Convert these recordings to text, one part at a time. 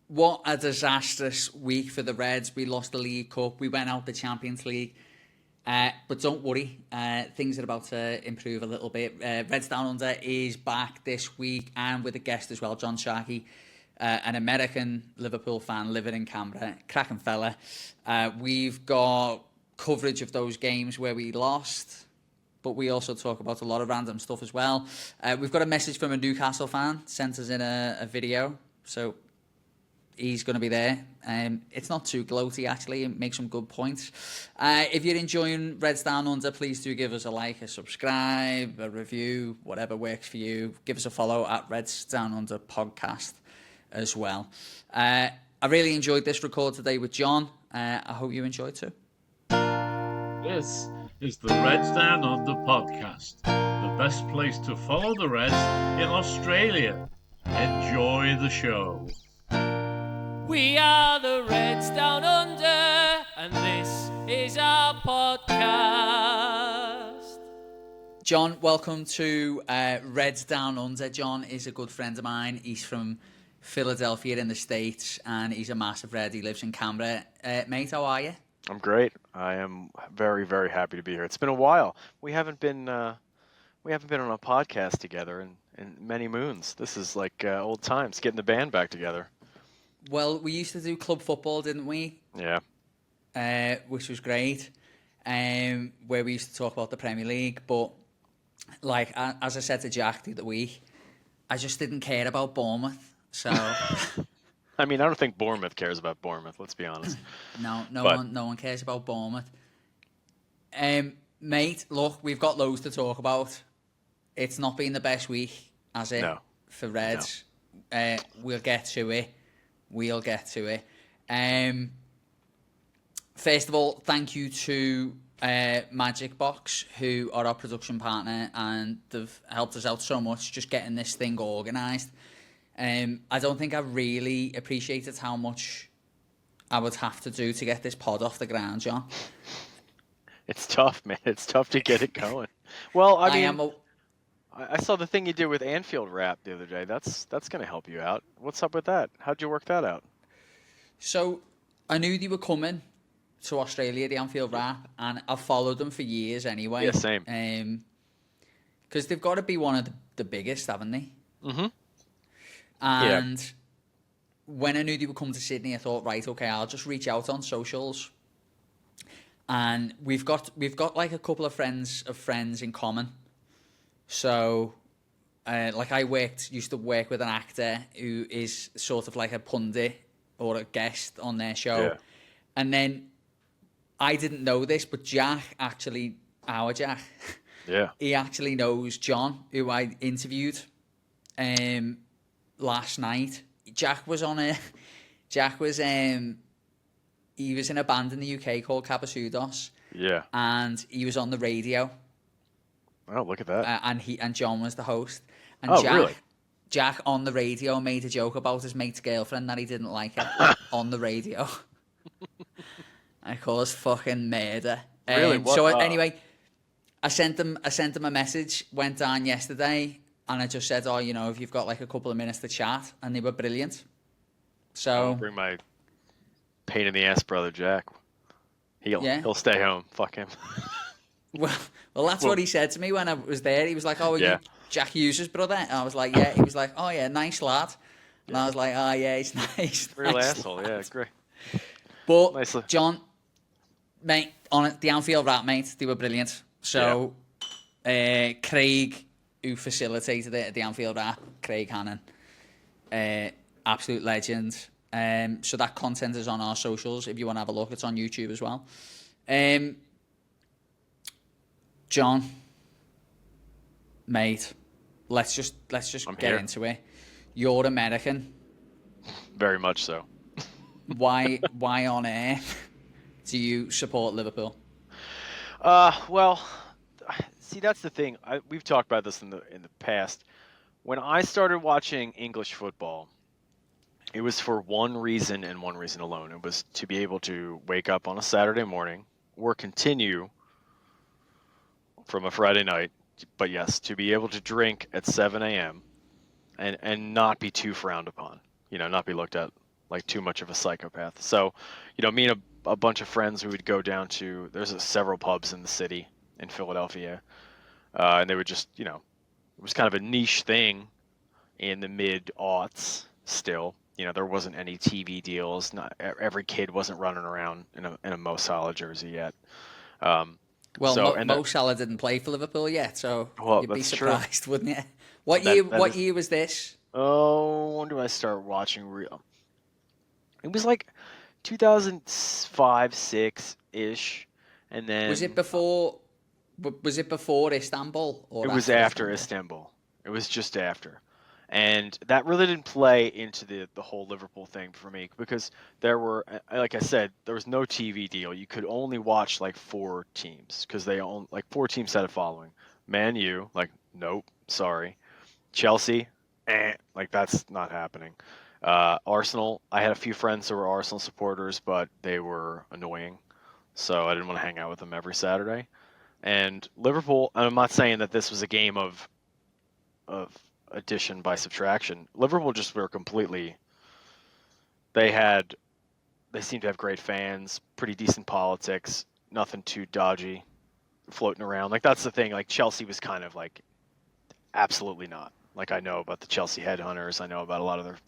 what a disastrous week for the Reds. We lost the League Cup. We went out the Champions League. But don't worry, things are about to improve a little bit. Reds Down Under is back this week and with a guest as well, John Sharkey, an American Liverpool fan living in Canberra, cracking fella. We've got coverage of those games where we lost, but we also talk about a lot of random stuff as well. We've got a message from a Newcastle fan, sent us in a video, so he's going to be there. It's not too gloaty, actually. It makes some good points. If you're enjoying Reds Down Under, please do give us a like, a subscribe, a review, whatever works for you. Give us a follow at Reds Down Under podcast as well. I really enjoyed this record today with John. I hope you enjoyed too. This is the Reds Down Under podcast, the best place to follow the Reds in Australia. Enjoy the show. We are the Reds Down Under, and this is our podcast. John, welcome to Reds Down Under. John is a good friend of mine. He's from Philadelphia in the States, and he's a massive Red. He lives in Canberra. Mate, how are you? I'm great. I am very, very happy to be here. It's been a while. We haven't been on a podcast together in many moons. This is like old times, getting the band back together. Well, we used to do club football, didn't we? Yeah. Which was great. Where we used to talk about the Premier League, but like as I said to Jack the other week, I just didn't care about Bournemouth. So. I mean, I don't think Bournemouth cares about Bournemouth. Let's be honest. No one cares about Bournemouth. Mate, look, we've got loads to talk about. It's not been the best week, has it? No. For Reds. No. We'll get to it. First of all, thank you to Magicbox, who are our production partner, and they've helped us out so much just getting this thing organised. I don't think I really appreciated how much I would have to do to get this pod off the ground, John. It's tough, man. It's tough to get it going. Well, I saw the thing you did with Anfield Rap the other day. That's going to help you out. What's up with that? How'd you work that out? So I knew they were coming to Australia, the Anfield Rap, and I've followed them for years anyway. Yeah, same. Because they've got to be one of the biggest, haven't they? Mm-hmm. And when I knew they would come to Sydney, I thought, right, okay, I'll just reach out on socials. And we've got like a couple of friends in common. So, like I used to work with an actor who is sort of like a pundit or a guest on their show. Yeah. And then I didn't know this, but our Jack, yeah, he actually knows John, who I interviewed last night. Jack was he was in a band in the UK called Capasudos. Yeah. And he was on the radio. Oh, look at that. And John was the host. And really? Jack on the radio made a joke about his mate's girlfriend that he didn't like it on the radio. I caused fucking murder. Really? What? So anyway, I sent them a message, went down yesterday, and I just said, if you've got like a couple of minutes to chat, and they were brilliant. So I'll bring my pain in the ass brother Jack. He'll stay home. Fuck him. Well, that's what he said to me when I was there. He was like, "Oh, you Jack Hughes' brother?" And I was like, "Yeah." He was like, "Oh yeah, nice lad." And I was like, "Oh yeah, he's nice." Real nice asshole. lad. Yeah, great. But Nicely. John, mate, on the Anfield Rap, mate, they were brilliant. So, Craig, who facilitated it at the Anfield Rap, Craig Hannon, absolute legend. So that content is on our socials. If you want to have a look, it's on YouTube as well. John, mate, let's just get into it. You're American. Very much so. Why on earth do you support Liverpool? Well, see, that's the thing. We've talked about this in the past. When I started watching English football, it was for one reason and one reason alone. It was to be able to wake up on a Saturday morning or continue from a Friday night, but yes, to be able to drink at 7 a.m. and not be too frowned upon, not be looked at like too much of a psychopath. So, me and a bunch of friends, we would go down to, there's several pubs in the city in Philadelphia, and they would just, it was kind of a niche thing in the mid-aughts still. There wasn't any TV deals. Not every kid wasn't running around in a Mo Salah jersey yet. Well, So Mo Salah didn't play for Liverpool yet, so Well, you'd be that's true. surprised, wouldn't you? What That year? that What is. year was this? Oh, when did I start watching real? It was like 2005, 6 ish, and Was it then before? Was it before Istanbul or it was after after Istanbul? Istanbul. It was just after. And that really didn't play into the whole Liverpool thing for me because there were, like I said, there was no TV deal. You could only watch like 4 teams because they own like 4 teams had a following. Man U, like, nope, sorry. Chelsea, like that's not happening. Arsenal, I had a few friends who were Arsenal supporters, but they were annoying, so I didn't want to hang out with them every Saturday. And Liverpool, and I'm not saying that this was a game of addition by subtraction. Liverpool just were completely. They had, they seemed to have great fans, pretty decent politics, nothing too dodgy, floating around. Like that's the thing. Like Chelsea was kind of like absolutely not. Like I know about the Chelsea headhunters. I know about a lot of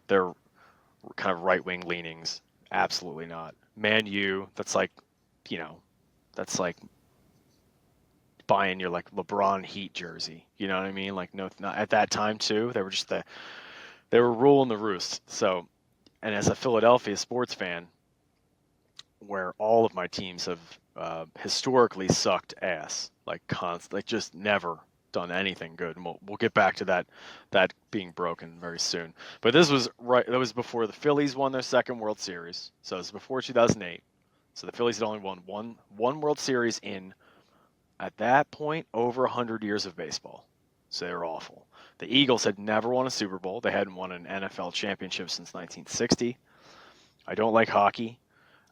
their kind of right wing leanings. Absolutely not. Man U, that's like, that's like buying your like LeBron Heat jersey. You know what I mean? Like no, not at that time too. They were just they were ruling the roost. So, and as a Philadelphia sports fan, where all of my teams have historically sucked ass, like like just never done anything good. And we'll get back to that being broken very soon. But this was right. That was before the Phillies won their second World Series. So it was before 2008. So the Phillies had only won one World Series in, at that point, over 100 years of baseball. So they were awful. The Eagles had never won a Super Bowl. They hadn't won an NFL championship since 1960. I don't like hockey.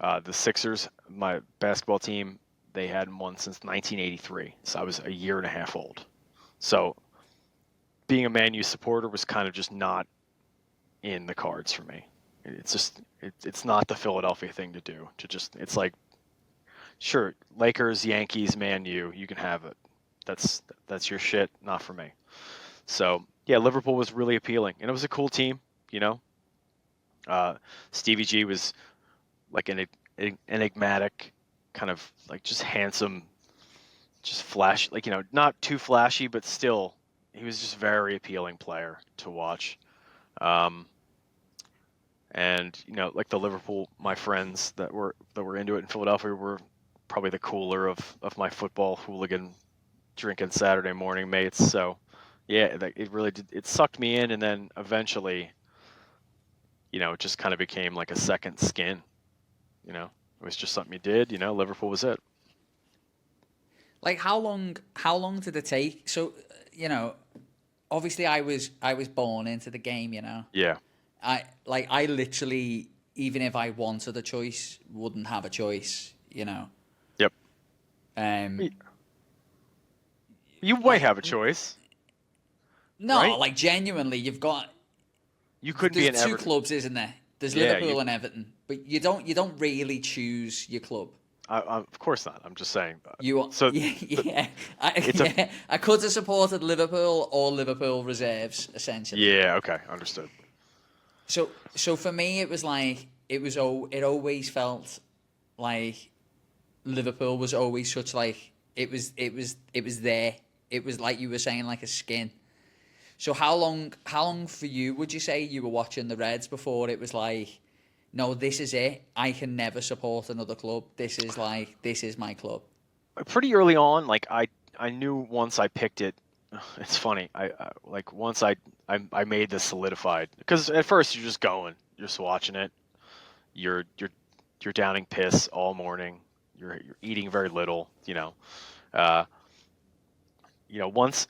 The Sixers, my basketball team, they hadn't won since 1983. So I was a year and a half old. So being a Man U supporter was kind of just not in the cards for me. It's just it's not the Philadelphia thing to do. It's like, sure, Lakers, Yankees, Man U, you can have it. That's your shit, not for me. So yeah, Liverpool was really appealing, and it was a cool team. Stevie G was like an enigmatic, kind of like just handsome, just flash, like not too flashy, but still, he was just very appealing player to watch. And like the Liverpool, my friends that were into it in Philadelphia were probably the cooler of my football hooligan drinking Saturday morning mates. So yeah, it really did. It sucked me in, and then eventually, it just kind of became like a second skin. It was just something you did. Liverpool was it. Like how long did it take? So, obviously I was born into the game, Yeah. I literally, even if I wanted a choice, wouldn't have a choice, Yep. Um You might have a choice. No, right? like genuinely you've got You couldn't be there's an two Everton. clubs, isn't there? There's Yeah, Liverpool and Everton, but you don't really choose your club. Of course not. I'm just saying. You So yeah. it's a I could have supported Liverpool or Liverpool reserves essentially. yeah. Okay, understood. So for me, it was like it always felt like Liverpool was always such like it was there. It was like you were saying, like a skin. So how long for you would you say you were watching the Reds before it was like, no, this is it. I can never support another club. This is my club. Pretty early on, like I knew once I picked it. It's funny. I like once I made this solidified, because at first you're just going, you're just watching it. You're downing piss all morning. You're eating very little. Once.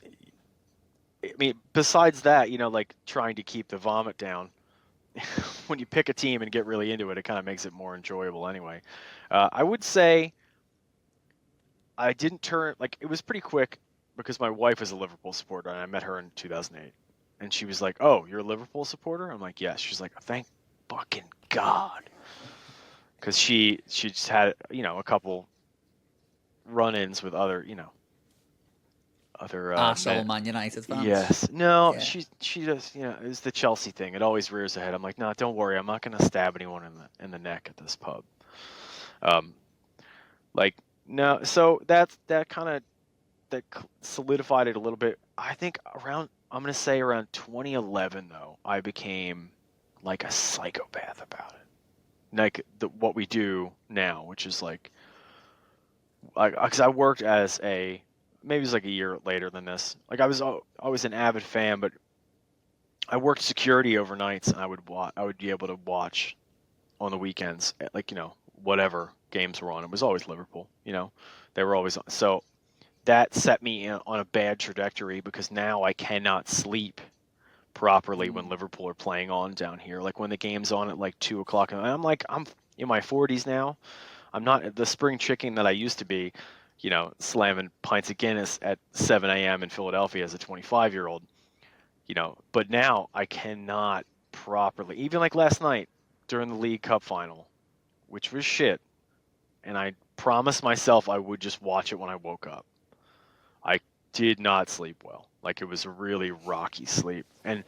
I mean, besides that, like trying to keep the vomit down. When you pick a team and get really into it, it kind of makes it more enjoyable anyway. I would say I didn't turn, like, it was pretty quick because my wife is a Liverpool supporter, and I met her in 2008. And she was like, "Oh, you're a Liverpool supporter?" I'm like, "Yes." She's like, "Thank fucking God. Because she just had, a couple run-ins with other, other Arsehole Man United fans. Yes. No, Yeah. she just, it's the Chelsea thing. It always rears ahead. I'm like, no, don't worry. I'm not gonna stab anyone in the neck at this pub. Like no. So that kind of solidified it a little bit. I think I'm gonna say around 2011 though, I became like a psychopath about it. Like what we do now, which is like, because I worked as maybe it was like a year later than this. Like I was an avid fan, but I worked security overnights, and I would be able to watch on the weekends, like whatever games were on. It was always Liverpool, they were always on. So that set me on a bad trajectory because now I cannot sleep properly when Liverpool are playing on down here. Like when the game's on at like 2:00, and I'm in my 40s now. I'm not the spring chicken that I used to be, slamming pints of Guinness at 7 a.m. in Philadelphia as a 25-year-old, But now I cannot properly, even like last night during the League Cup final, which was shit, and I promised myself I would just watch it when I woke up. I did not sleep well. Like it was a really rocky sleep. And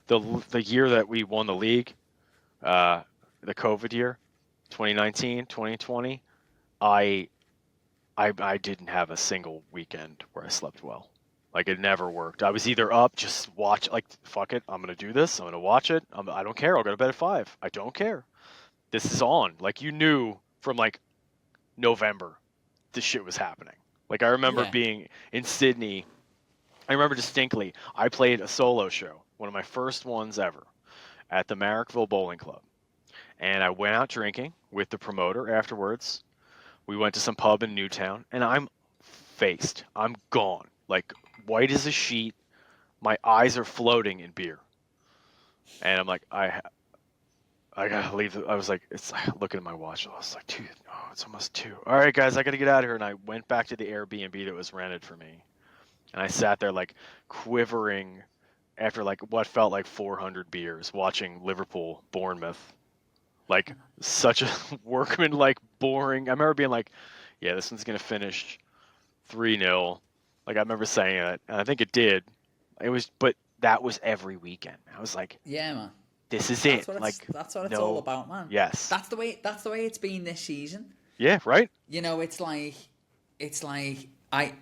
the year that we won the league, the COVID year, 2019, 2020, I didn't have a single weekend where I slept well. Like it never worked. I was either up, just watch, like fuck it, I'm gonna do this. I'm gonna watch it. I don't care. I'll go to bed at 5. I don't care. This is on. Like you knew from like November, this shit was happening. Like I remember being in Sydney. I remember distinctly. I played a solo show, one of my first ones ever, at the Marrickville Bowling Club, and I went out drinking with the promoter afterwards. We went to some pub in Newtown, and I'm gone, like white as a sheet. My eyes are floating in beer, and I'm like, I gotta leave. I was like, it's looking at my watch. I was like, dude, oh, it's almost 2. All right, guys, I gotta get out of here. And I went back to the Airbnb that was rented for me, and I sat there like quivering after like what felt like 400 beers, watching Liverpool Bournemouth. Like such a workman, like boring. I remember being like, yeah, this one's gonna finish 3-0. Like I remember saying that, and I think it did. But that was every weekend. I was like, yeah, man. This is That's it. that's what it's all about, man. Yes. That's the way it's been this season. Yeah, right? It's like I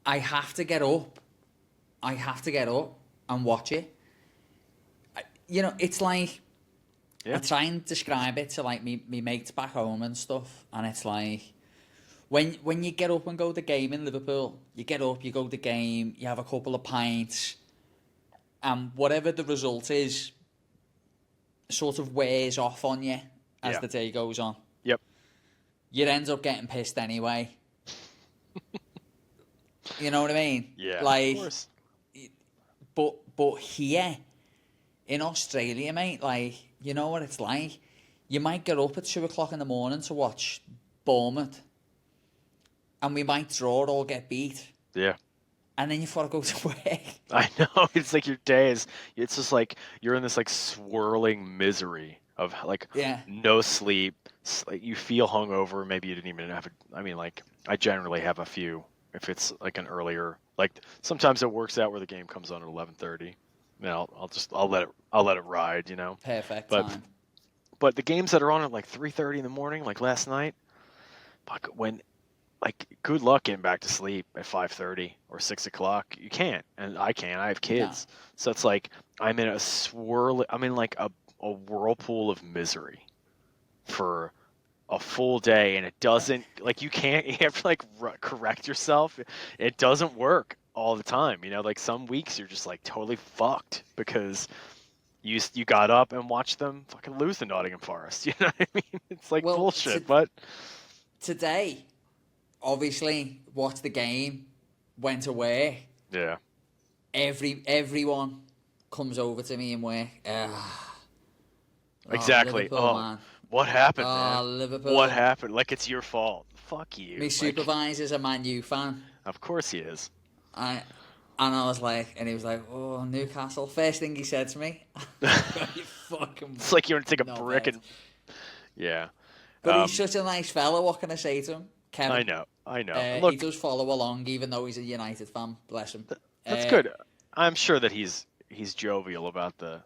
have to get up. I have to get up and watch it. It's like I try and describe it to like me mates back home and stuff, and it's like when you get up and go to the game in Liverpool, you get up, you go to the game, you have a couple of pints, and whatever the result is, sort of wears off on you as the day goes on. Yep. You end up getting pissed anyway. You know what I mean? Yeah. Like, of course. But here in Australia, mate, like, you know what it's like? You might get up at 2:00 in the morning to watch Bournemouth, and we might draw or get beat. Yeah. And then you've got to go to work. I know. It's like your day it's just like you're in this like swirling misery of like no sleep. Like you feel hungover. Maybe you didn't even have I generally have a few if it's like an earlier, like sometimes it works out where the game comes on at 11:30. I'll let it ride, Perfect but, time. But the games that are on at like 3:30 in the morning, like last night, good luck getting back to sleep at 5:30 or 6 o'clock. You can't, and I can't. I have kids, so it's like I'm in a whirlpool of misery for a full day, and it doesn't you can't. You have to correct yourself. It doesn't work all the time. Like some weeks you're just like totally fucked because you got up and watched them fucking lose to Nottingham Forest. You know what I mean? It's like bullshit. But today, obviously, watched the game, went away. Yeah. Everyone comes over to me and we're exactly. Man. What happened, man? Liverpool. What happened? Like it's your fault. Fuck you. My supervisor's a Man U fan. Of course he is. And I was like, and he was like, "Oh, Newcastle." First thing he said to me, "You fucking." It's like you want to take a brick knobhead." and yeah. But he's such a nice fella. What can I say to him, Kevin? I know. And look, He does follow along, even though he's a United fan. Bless him. that's good. I'm sure that he's jovial about the,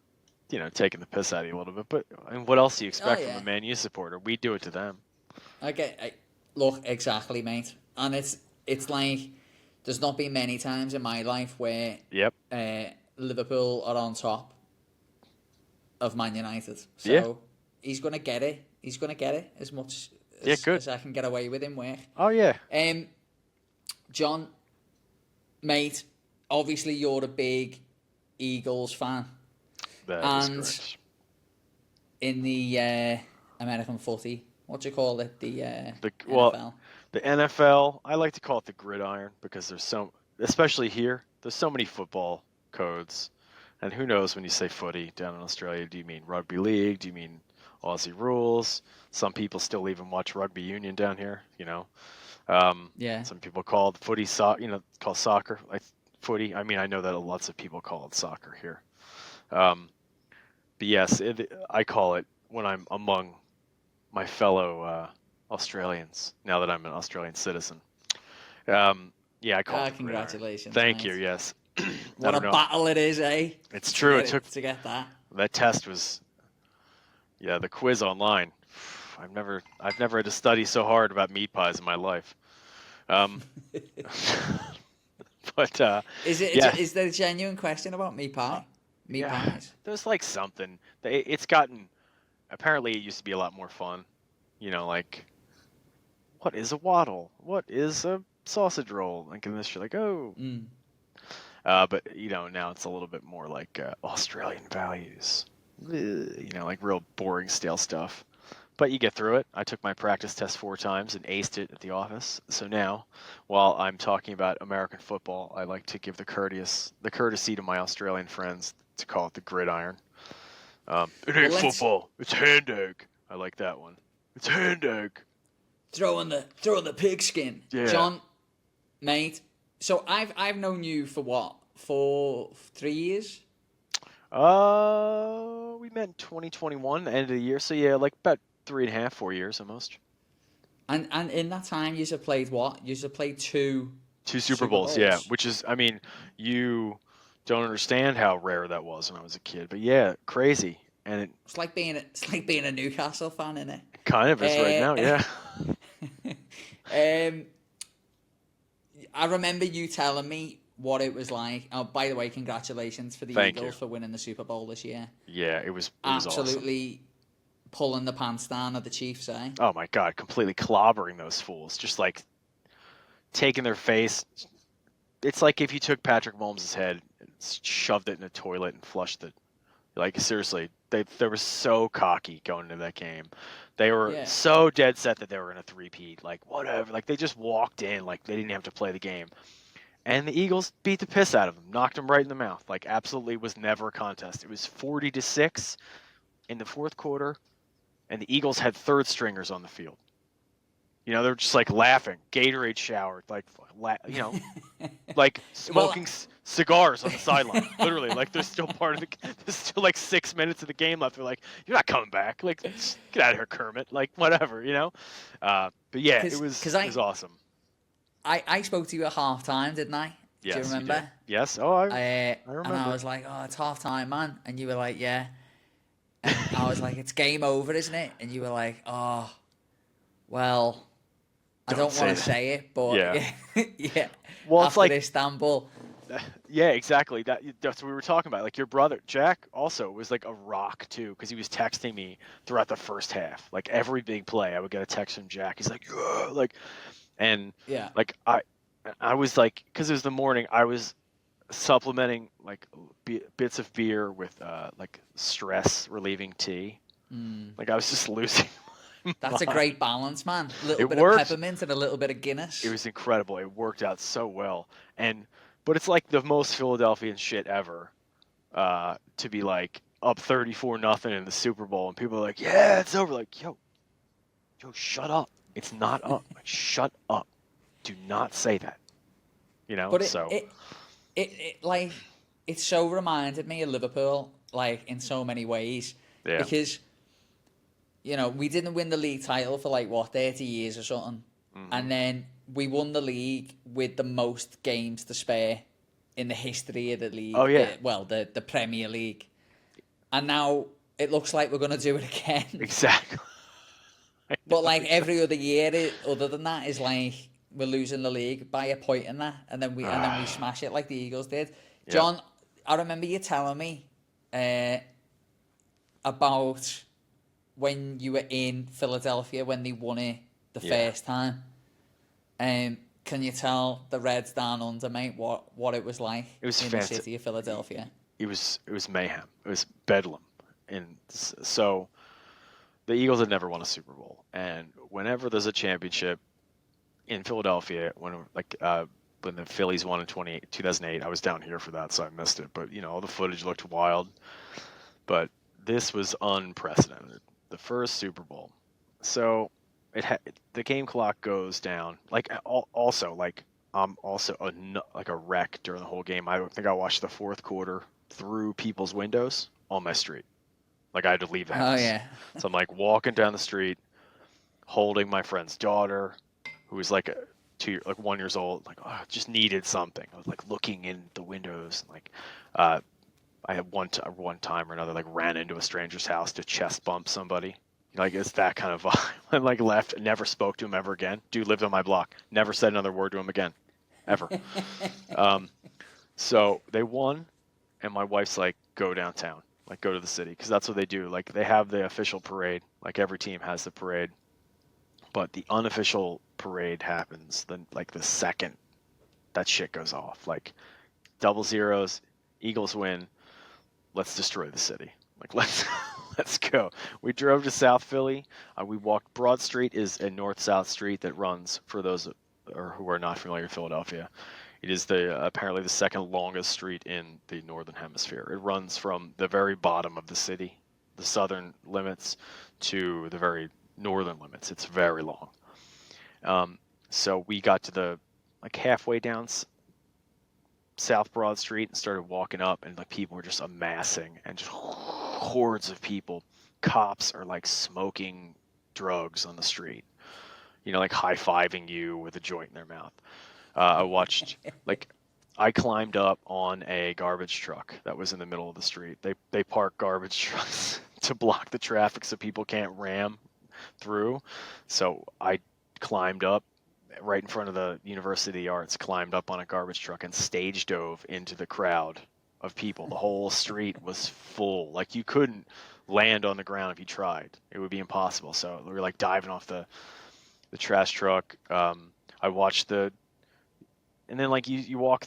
taking the piss out of you a little bit. But I mean, what else do you expect from a Man U supporter? We do it to them. Look, exactly, mate. And it's like there's not been many times in my life where Liverpool are on top of Man United. So he's gonna get it. He's gonna get it as much as I can get away with him with. Oh yeah. John, mate, obviously you're a big Eagles fan. That is correct. In the American footy, what do you call it? The well, NFL. The NFL, I like to call it the gridiron because there's especially here, there's so many football codes. And who knows when you say footy down in Australia, do you mean rugby league? Do you mean Aussie rules? Some people still even watch rugby union down here, Some people call it footy, call soccer like footy. I mean, I know that lots of people call it soccer here. But yes, I call it when I'm among my fellow Australians, now that I'm an Australian citizen. I call it. Congratulations. Thank you, yes. What a battle it is, eh? It's true. It took to get that. That test was, the quiz online. I've never had to study so hard about meat pies in my life. But is there a genuine question about meat pie? Meat pies? There's like something. It's gotten. Apparently, it used to be a lot more fun. Like, what is a waddle? What is a sausage roll? Like in this, you're like, oh. But now it's a little bit more like Australian values. Like real boring, stale stuff. But you get through it. I took my practice test 4 times and aced it at the office. So now, while I'm talking about American football, I like to give the courtesy to my Australian friends to call it the gridiron. It ain't football. It's hand egg. I like that one. It's hand egg. Throwing the pigskin. Yeah. John, mate. So I've known you for what? For 3 years? We met in 2021, the end of the year. So yeah, like about 3.5, 4 years almost. And in that time, you have played what? You have played two Super Bowls, yeah. Which is, I mean, you don't understand how rare that was when I was a kid, but yeah, crazy. And it's like being a Newcastle fan, isn't it? Kind of is right now, yeah. I remember you telling me what it was like. Oh, by the way, congratulations for the Eagles for winning the Super Bowl this year. Yeah, it was absolutely awesome. Pulling the pants down of the Chiefs, eh? Oh my God, completely clobbering those fools. Just like taking their face. It's like if you took Patrick Mahomes' head and shoved it in a toilet and flushed it. Like, seriously, they were so cocky going into that game. They were so dead set that they were in a three-peat. Like, whatever. Like, they just walked in like they didn't have to play the game. And the Eagles beat the piss out of them, knocked them right in the mouth. Like, absolutely was never a contest. It was 40-6 in the fourth quarter, and the Eagles had third stringers on the field. They're just like laughing, Gatorade showered, like like smoking cigars on the sideline. Literally, like there's still there's still like 6 minutes of the game left. They're like, "You're not coming back. Like, get out of here, Kermit. Like, whatever, But yeah, it was awesome. I spoke to you at halftime, didn't I? Yes, do you remember? You did. Yes. Oh, I remember. And I was like, "Oh, it's halftime, man," and you were like, "Yeah." And I was like, "It's game over, isn't it?" And you were like, "Oh, well." I don't want to say it, but yeah. Well, after it's like Istanbul. Yeah, exactly. That's what we were talking about. Like your brother Jack also was like a rock too, because he was texting me throughout the first half. Like every big play, I would get a text from Jack. He's like, "Yeah," like, and like I was like, because it was the morning, I was supplementing like bits of beer with like stress relieving tea. Like I was just losing. That's a great balance, man. A little bit of peppermint and a little bit of Guinness. It was incredible. It worked out so well. But it's like the most Philadelphian shit ever to be like up 34-0 in the Super Bowl, and people are like, "Yeah, it's over." Like, yo, shut up. It's not up. Like, shut up. Do not say that. But it so reminded me of Liverpool, like in so many ways, because we didn't win the league title for 30 years or something, and then we won the league with the most games to spare in the history of the league. Oh yeah, the Premier League, and now it looks like we're gonna do it again. Exactly. But every other year, other than that, is we're losing the league by a point in that, and then we smash it like the Eagles did. John, I remember you telling me about when you were in Philadelphia when they won it the first time. Can you tell the Reds down under, mate, what it was like in the city of Philadelphia? It was mayhem. It was bedlam, and so the Eagles had never won a Super Bowl, and whenever there's a championship in Philadelphia, when the Phillies won in 2008, I was down here for that, so I missed it. But all the footage looked wild. But this was unprecedented. The first Super Bowl. So the game clock goes down. I'm also a wreck during the whole game. I think I watched the fourth quarter through people's windows on my street. I had to leave the house. Oh yeah. So I'm walking down the street, holding my friend's daughter, who was 1 years old. Just needed something. I was looking in the windows. I had one time or another ran into a stranger's house to chest bump somebody. It's that kind of vibe. I left, never spoke to him ever again. Dude lived on my block. Never said another word to him again, ever. So they won, and my wife's go downtown, go to the city, because that's what they do. They have the official parade. Every team has the parade, but the unofficial parade happens then the second that shit goes off. Double zeros, Eagles win. Let's destroy the city. Let's go. We drove to South Philly. We walked. Broad Street is a north-south street that runs, for those who are not familiar with Philadelphia. It is apparently the second longest street in the northern hemisphere. It runs from the very bottom of the city, the southern limits, to the very northern limits. It's very long. So we got to the halfway down South Broad Street and started walking up, and people were just amassing, and just hordes of people. Cops are smoking drugs on the street, high-fiving you with a joint in their mouth. I watched I climbed up on a garbage truck that was in the middle of the street. They park garbage trucks to block the traffic so people can't ram through. So I climbed up right in front of the University of the Arts, climbed up on a garbage truck and stage dove into the crowd of people. The whole street was full. You couldn't land on the ground if you tried. It would be impossible. So we were diving off the trash truck. I watched and then you walk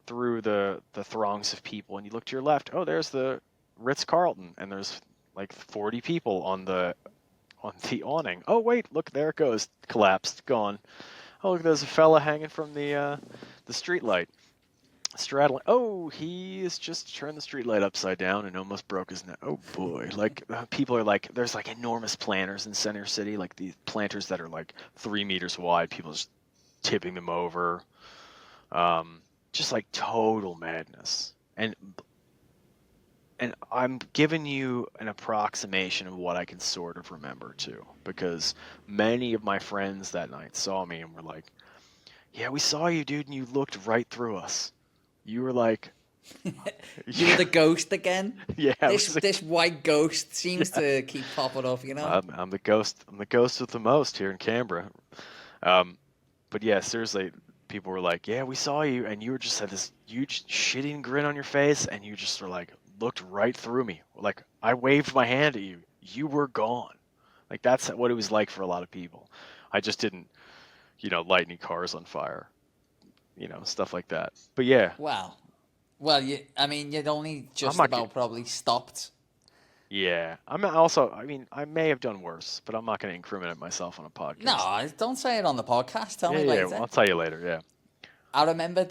through the throngs of people, and you look to your left. Oh, there's the Ritz-Carlton, and there's 40 people on the awning. Oh wait, look, there it goes, collapsed, gone. Oh look, there's a fella hanging from the street light, straddling. Oh, he has just turned the street light upside down and almost broke his neck. Oh boy, people are there's enormous planters in Center City, these planters that are 3 meters wide. People just tipping them over, just total madness. And I'm giving you an approximation of what I can sort of remember, too, because many of my friends that night saw me and were like, yeah, we saw you, dude, and you looked right through us. You were You were the ghost again? Yeah. This white ghost seems to keep popping up, I'm the ghost. I'm the ghost with the most here in Canberra. But yeah, seriously, people were like, yeah, we saw you, and you were just had this huge shitting grin on your face, and you just were looked right through me. I waved my hand at you. You were gone. That's what it was like for a lot of people. I just didn't, light any cars on fire, stuff like that. But yeah. Well, you'd only just about probably stopped. Yeah. I may have done worse, but I'm not going to incriminate myself on a podcast. No, don't say it on the podcast. Tell me later. Yeah, well, I'll tell you later, yeah. I remember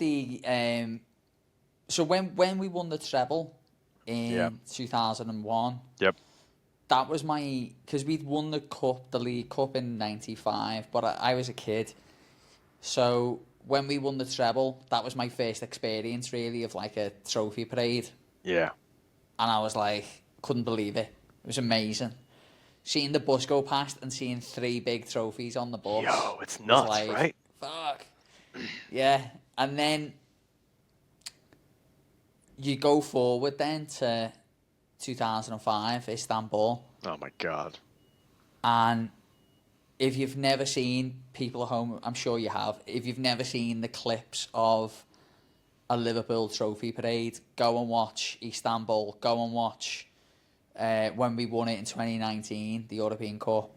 so when we won the treble in 2001. Yep. That was because we'd won the league cup in '95, but I was a kid, so when we won the treble, that was my first experience really of like a trophy parade. Yeah. And I was like, couldn't believe it. It was amazing. Seeing the bus go past and seeing 3 big trophies on the bus. Yo, it's nuts, like, right? Fuck. Yeah. And then you go forward then to 2005, Istanbul. Oh my God. And if you've never seen, people at home, I'm sure you have, if you've never seen the clips of a Liverpool trophy parade, go and watch Istanbul, go and watch when we won it in 2019, the European Cup.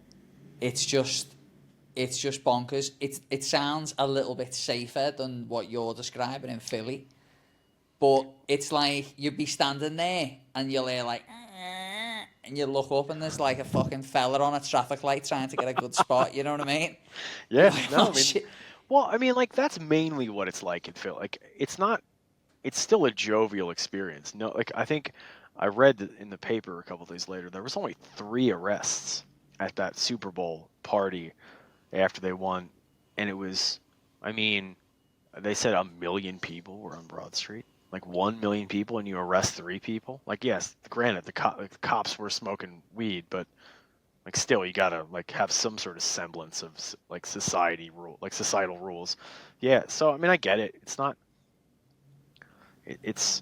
It's just bonkers. It sounds a little bit safer than what you're describing in Philly, but it's like you'd be standing there and you'll hear like, and you look up and there's like a fucking fella on a traffic light trying to get a good spot. You know what I mean? Yeah. Like, No, oh, I mean, shit. well, I mean, like that's mainly what it's like in Philly. Like, it's not. It's still a jovial experience. No, like I think I read in the paper a couple of days later there was only 3 arrests at that Super Bowl party after they won, and it was, I mean, they said 1 million people were on Broad Street. Like 1 million people, and you arrest 3 people. Like, yes, granted, the cops were smoking weed, but like still, you gotta like have some sort of semblance of like societal rules. Yeah. So I mean, I get it. It's not. It's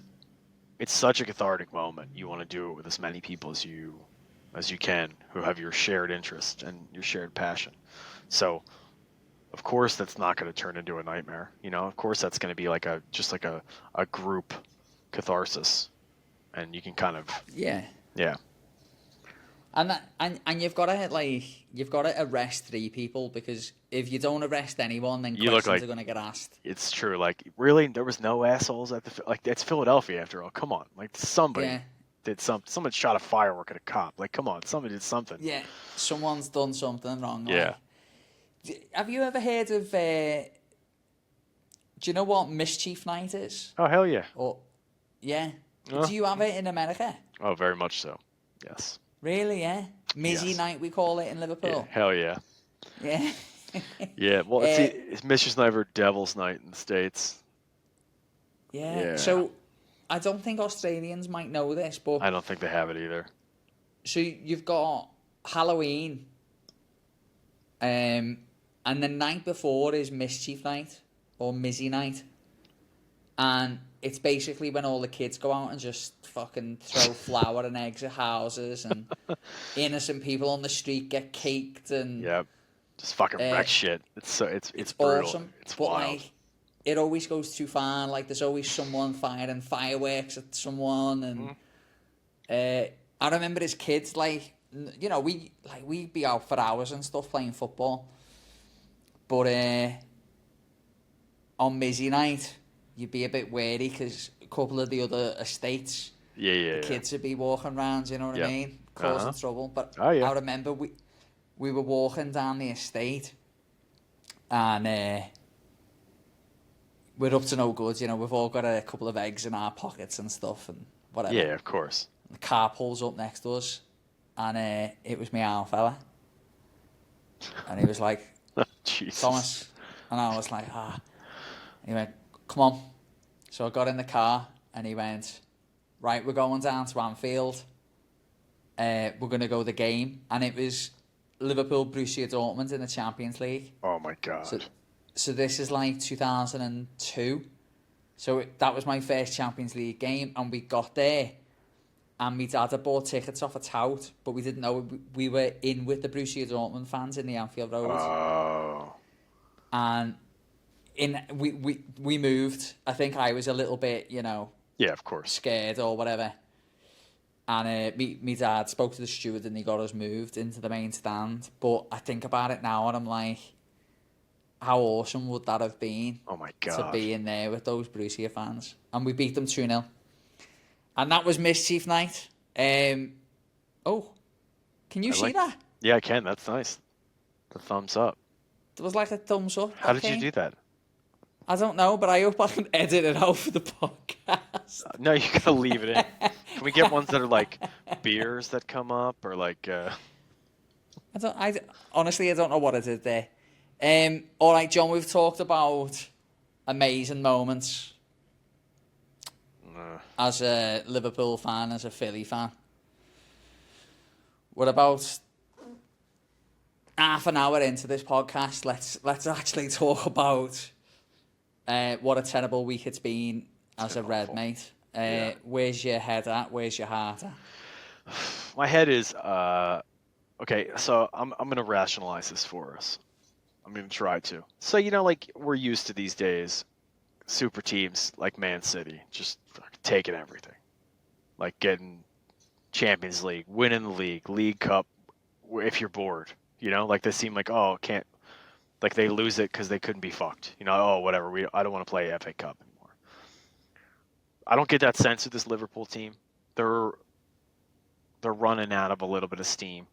such a cathartic moment. You want to do it with as many people as you can who have your shared interest and your shared passion. So, of course, that's not going to turn into a nightmare. You know, of course, that's going to be like a group catharsis, and you can kind of Yeah. yeah. And you've got to arrest 3 people, because if you don't arrest anyone, then You look questions like- are going to get asked. It's true. Like, really, there was no assholes at like it's Philadelphia after all. Come on, like somebody Yeah. did something. Someone shot a firework at a cop. Like, come on, somebody did something. Yeah, someone's done something wrong. Yeah. Have you ever heard of? Do you know what Mischief Night is? Oh hell yeah. Or yeah, Huh? do you have it in America? Oh, very much so. Yes. Really? Yeah, Mizzy Yes. Night we call it in Yeah. Liverpool. Hell yeah. Yeah. Yeah. Well, it's Mischievous Night or Devil's Night in the States. Yeah. Yeah. So I don't think Australians might know this, but I don't think they have it either. so you've got Halloween, and the night before is Mischief Night or Mizzy Night, and it's basically when all the kids go out and just fucking throw flour and eggs at houses, and innocent people on the street get caked, and Yep. Just fucking wreck shit. It's brutal. awesome. It's but wild. like, it always goes too far. Like, there's always someone firing fireworks at someone, and I remember as kids, like, you know, we'd be out for hours and stuff playing football, but on Mizzy Night you'd be a bit wary because a couple of the other estates, Yeah. kids would be walking around, you know what Yeah. I mean, causing Uh-huh. trouble. But Oh, yeah. I remember we were walking down the estate, and we're up to no good, you know. We've all got a couple of eggs in our pockets and stuff and whatever. Yeah, of course. The car pulls up next to us, and it was my arm fella, and he was like, Jesus. Thomas, and I was like, ah. He went, come on. So I got in the car, and he went, right, we're going down to Anfield. We're going to go the game. And it was Liverpool, Borussia Dortmund in the Champions League. Oh my God. So this is like 2002. So that was my first Champions League game, and we got there, and my dad had bought tickets off a tout, but we didn't know we were in with the Borussia Dortmund fans in the Anfield Road. Oh. And we moved. I think I was a little bit, you know, Yeah, of course. scared or whatever. And me dad spoke to the steward, and he got us moved into the main stand. But I think about it now, and I'm like, how awesome would that have been? Oh my To God. be in there with those Borussia fans. And we beat them 2-0. And that was Mischief Night. Oh, can you see that? Yeah, I can. That's nice. The thumbs up. There was like a thumbs up. How did you do that? I don't know, but I hope I can edit it out for the podcast. No, you gotta leave it in. Can we get ones that are like beers that come up, or like? Honestly, I don't know what I did there. All right, John, we've talked about amazing moments as a Liverpool fan, as a Philly fan. We're about half an hour into this podcast. Let's actually talk about what a terrible week it's been as a Red, mate. Where's your head at? Where's your heart at? My head is okay. So I'm gonna rationalize this for us. I'm gonna try to. So like we're used to these days, super teams like Man City just taking everything, like getting Champions League, winning the League Cup. If you're bored, like they seem like can't, like they lose it because they couldn't be fucked. Whatever. I don't want to play FA Cup anymore. I don't get that sense with this Liverpool team. They're running out of a little bit of steam.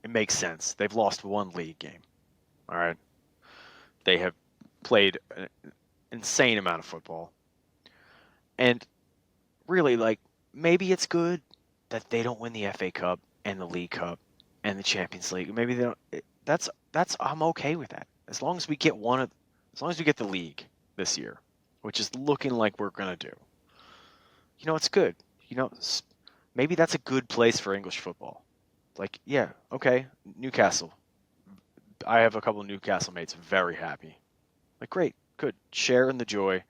It makes sense. They've lost one league game. All right. They have played an insane amount of football. And really, like, maybe it's good that they don't win the FA Cup and the League Cup and the Champions League. Maybe they don't. That's I'm okay with that. As long as we get the league this year, which is looking like we're going to do. It's good. Maybe that's a good place for English football. Like, yeah, okay, Newcastle. I have a couple of Newcastle mates very happy. Like, great, good. Share in the joy.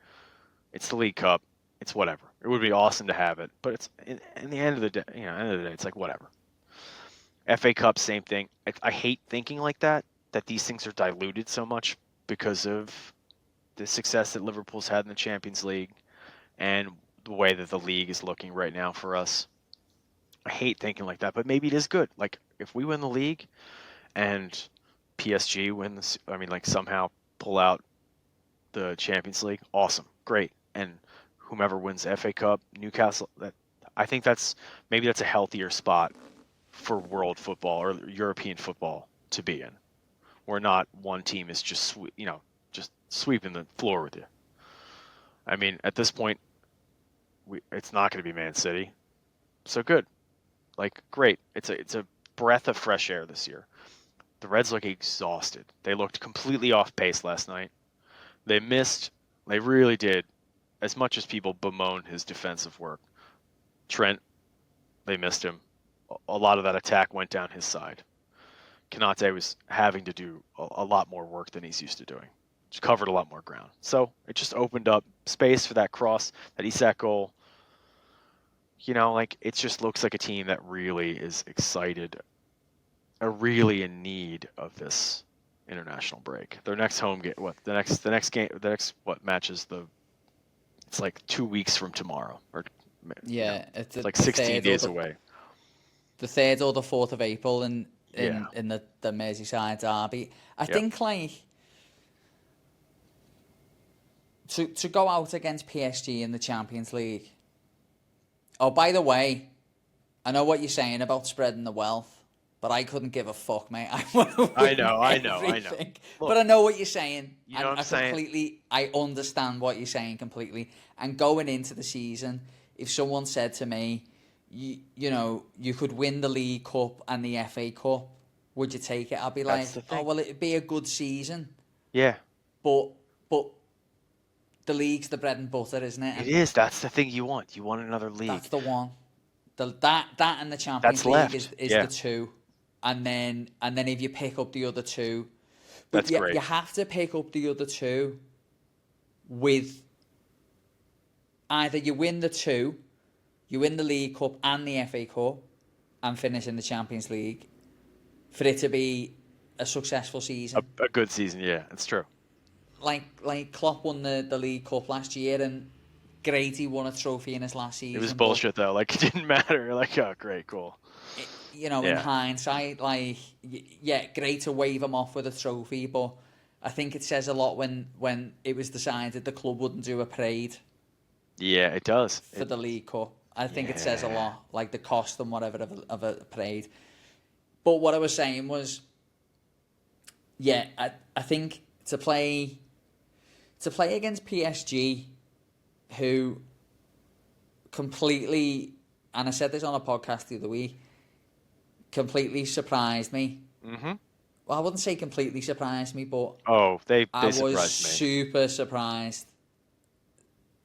It's the League Cup. It's whatever. It would be awesome to have it, but it's in the end of the day. It's like whatever. FA Cup, same thing. I hate thinking like that these things are diluted so much because of the success that Liverpool's had in the Champions League and the way that the league is looking right now for us. I hate thinking like that, but maybe it is good. Like if we win the league and PSG wins, somehow pull out the Champions League, awesome, great. And whomever wins the FA Cup, Newcastle, I think that's a healthier spot for world football or European football to be in, where not one team is just sweeping the floor with you. At this point, it's not going to be Man City, so good. Like, great. It's a breath of fresh air this year. The Reds look exhausted. They looked completely off pace last night. They missed. They really did. As much as people bemoan his defensive work, Trent, they missed him. A lot of that attack went down his side. Konate was having to do a lot more work than he's used to doing. Just covered a lot more ground. So it just opened up space for that cross, that Isak goal. It just looks like a team that really is excited, are really in need of this international break. Their next home game, match is it's like 2 weeks from tomorrow, or it's like 16 days away. The 3rd or the 4th of April in the Merseyside derby. I think like to go out against PSG in the Champions League. Oh, by the way, I know what you're saying about spreading the wealth, but I couldn't give a fuck, mate. I know. Look, but I know what you're saying. You know what I'm saying? I understand what you're saying completely. And going into the season, if someone said to me, you could win the League Cup and the FA Cup, would you take it? I'd be like, it'd be a good season. Yeah. But the league's the bread and butter, isn't it? It is. That's the thing you want. You want another league. That's the one. That and the Champions League is the two. And then if you pick up the other two, that's great. You have to pick up the other two with either you win the two, you win the League Cup and the FA Cup, and finish in the Champions League, for it to be a successful season. A good season, yeah, it's true. Like Klopp won the League Cup last year, and great, he won a trophy in his last season. It was bullshit though. Like, it didn't matter. Like, oh, great, cool. In hindsight, great to wave him off with a trophy, but I think it says a lot when it was decided the club wouldn't do a parade. Yeah, it does. For the League Cup. I think it says a lot, like the cost and whatever of a parade. But what I was saying was, I think to play against PSG, who completely, and I said this on a podcast the other week, completely surprised me Well, I wouldn't say completely surprised me, but They I was surprised me. super surprised,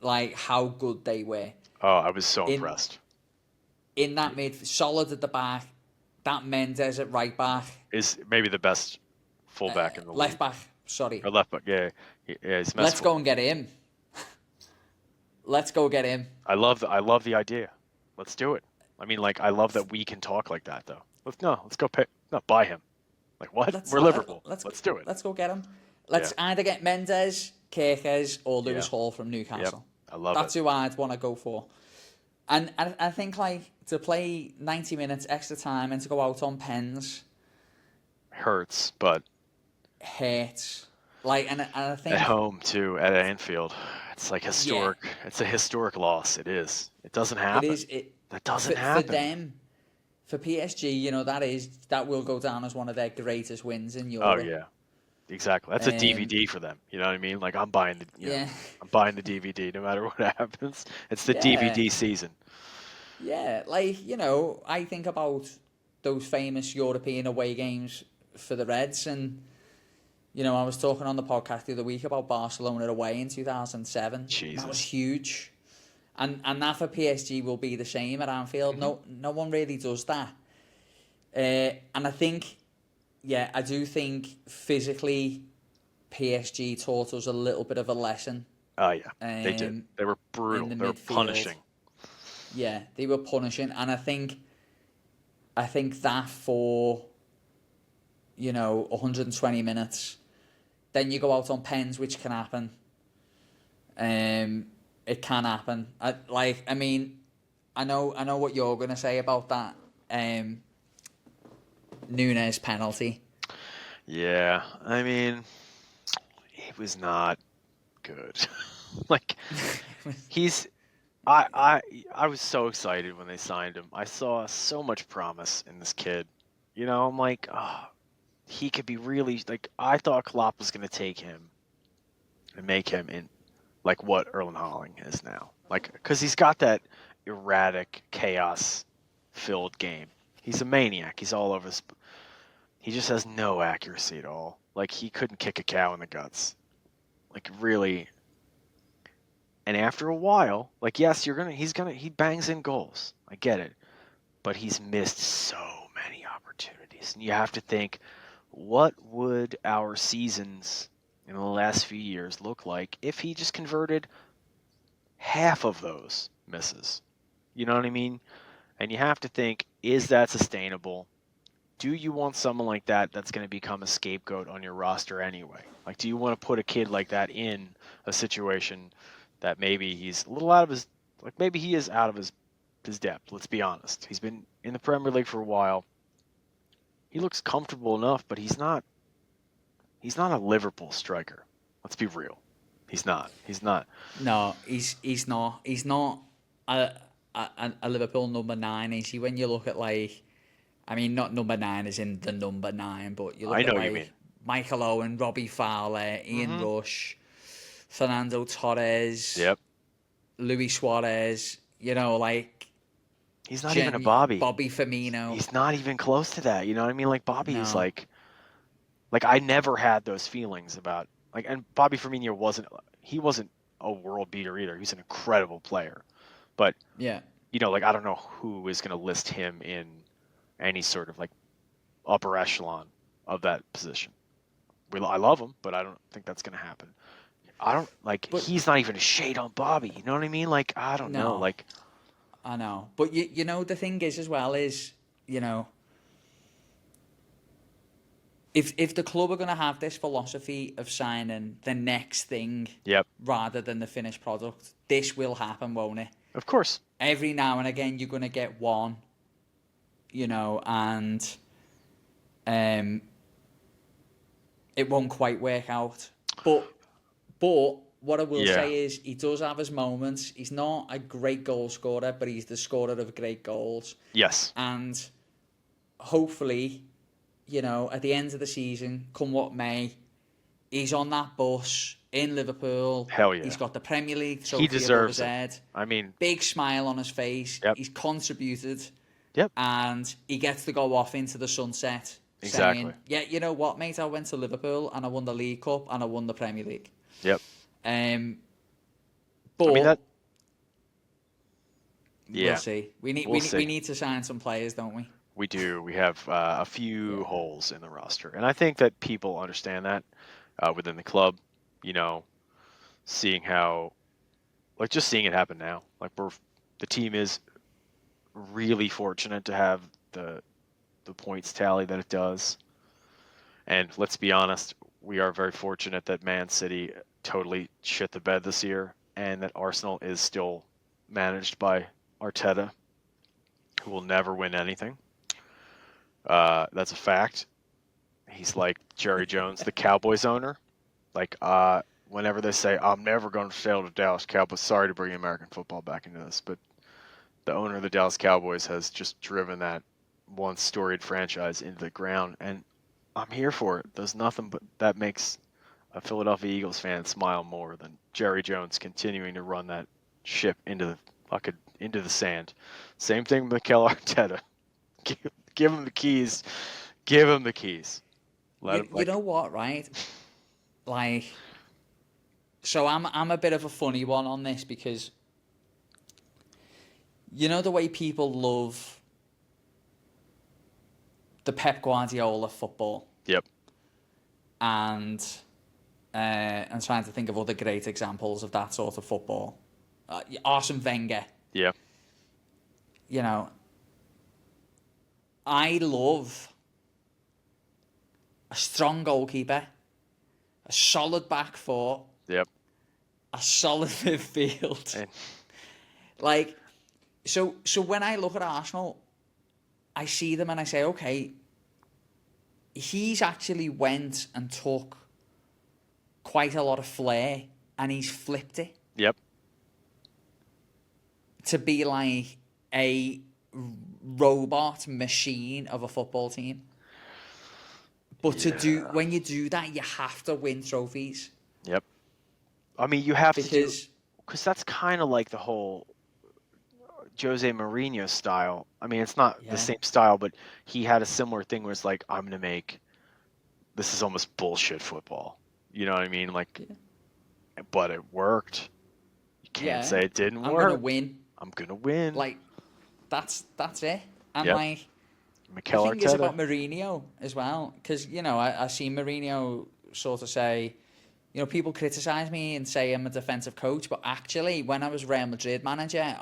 like how good they were. I was so in impressed. in that solid at the back. That Mendes at right back, Is maybe the best fullback in the left league. back. Sorry, Or left back, yeah. He's let's go and get him. Let's go get him. I love the idea. Let's do it. I mean, like, I love that we can talk like that, though. Let's go buy him. Like, what? We're Liverpool. Let's do it. Let's go get him. Let's either get Mendes, Kirkes, or Lewis Hall from Newcastle. I love That's it. who I'd want to go for. And I think, like, to play 90 minutes extra time and to go out on pens Hurts, but hurts. Like, and I think at home too, at Anfield, it's like historic. Yeah. It's a historic loss. It is. It doesn't happen. That doesn't happen for them. For PSG, you know, that will go down as one of their greatest wins in Europe. Oh yeah, exactly. That's a DVD for them. You know what I mean? Like, I'm buying I'm buying the DVD no matter what happens. It's the DVD season. Yeah, like, you know, I think about those famous European away games for the Reds, and you know, I was talking on the podcast the other week about Barcelona away in 2007. Jesus. That was huge. And that for PSG will be the same at Anfield. Mm-hmm. No one really does that. And I think, I do think physically PSG taught us a little bit of a lesson. Oh, yeah. They did. They were brutal. They were punishing. Yeah, they were punishing. And I think that for, you know, 120 minutes, then you go out on pens, which can happen. It can happen. I mean, I know what you're gonna say about that Núñez penalty. Yeah, I mean, it was not good. Like, I was so excited when they signed him. I saw so much promise in this kid. You know, I'm like, he could be really, like, I thought Klopp was gonna take him and make him in like what Erling Haaland is now. Like, because he's got that erratic, chaos-filled game. He's a maniac. He's all over. He just has no accuracy at all. Like, he couldn't kick a cow in the guts. Like, really. And after a while, like, yes, he bangs in goals. I get it. But he's missed so many opportunities. And you have to think, what would our seasons in the last few years look like if he just converted half of those misses? You know what I mean? And you have to think, is that sustainable? Do you want someone like that that's going to become a scapegoat on your roster anyway? Like, do you want to put a kid like that in a situation that maybe he's a little out of his, like, maybe he is out of his depth, let's be honest. He's been in the Premier League for a while. He looks comfortable enough, but he's not a Liverpool striker. Let's be real. He's not. No, he's not. He's not a Liverpool number 9, is he? When you look at, like, I mean, not number 9 as in the number 9, but you look at, like, you mean. Michael Owen, Robbie Fowler, Ian Rush, Fernando Torres, Luis Suarez, you know, like, he's not even a Bobby. Bobby Firmino. He's not even close to that. You know what I mean? Like, Bobby is like I never had those feelings about, like, and Bobby Firmino wasn't a world beater either. He's an incredible player. But, you know, like, I don't know who is going to list him in any sort of, like, upper echelon of that position. I love him, but I don't think that's going to happen. He's not even a shade on Bobby. You know what I mean? Like, I don't know. Like, I know. But, you know, the thing is as well is, you know, if the club are going to have this philosophy of signing the next thing rather than the finished product, this will happen, won't it? Of course. Every now and again, you're going to get one, you know, and it won't quite work out. But what I will say is he does have his moments. He's not a great goal scorer, but he's the scorer of great goals. Yes. And hopefully, you know, at the end of the season, come what may, he's on that bus in Liverpool. Hell yeah. He's got the Premier League trophy he deserves above his head. I mean, big smile on his face. Yep. He's contributed. Yep. And he gets to go off into the sunset Exactly. saying, yeah, you know what, mate, I went to Liverpool and I won the League Cup and I won the Premier League. Yep. But I mean that. we'll Yeah. see. We We'll see. need to sign some players, don't we? We do. We have a few holes in the roster, and I think that people understand that within the club. You know, seeing how, like, just seeing it happen now. Like, the team is really fortunate to have the points tally that it does. And let's be honest, we are very fortunate that Man City totally shit the bed this year, and that Arsenal is still managed by Arteta, who will never win anything. That's a fact. He's like Jerry Jones, the Cowboys owner. Like, whenever they say, I'm never going to sell the Dallas Cowboys, sorry to bring American football back into this, but the owner of the Dallas Cowboys has just driven that once storied franchise into the ground, and I'm here for it. There's nothing but that makes a Philadelphia Eagles fan smile more than Jerry Jones continuing to run that ship into the sand. Same thing with Mikel Arteta. Give him the keys. Give him the keys. You know what, right? Like, so I'm a bit of a funny one on this because you know the way people love the Pep Guardiola football. Yep. And trying to think of other great examples of that sort of football. Arsene Wenger. Yeah. You know, I love a strong goalkeeper, a solid back four, Yep. a solid midfield. And Like, so when I look at Arsenal, I see them and I say, okay, he's actually went and took quite a lot of flair and he's flipped it yep. to be like a robot machine of a football team. But when you do that, you have to win trophies. Yep. I mean, you have because that's kind of like the whole Jose Mourinho style. I mean, it's not the same style, but he had a similar thing where it's like, I'm going to this is almost bullshit football. You know what I mean? Like, but it worked. You can't say it didn't work. I'm gonna win. I'm gonna win. Like, that's it. And like, Mikel the thing is Arteta. about Mourinho as well, because you know I see Mourinho sort of say, you know, people criticise me and say I'm a defensive coach, but actually, when I was Real Madrid manager,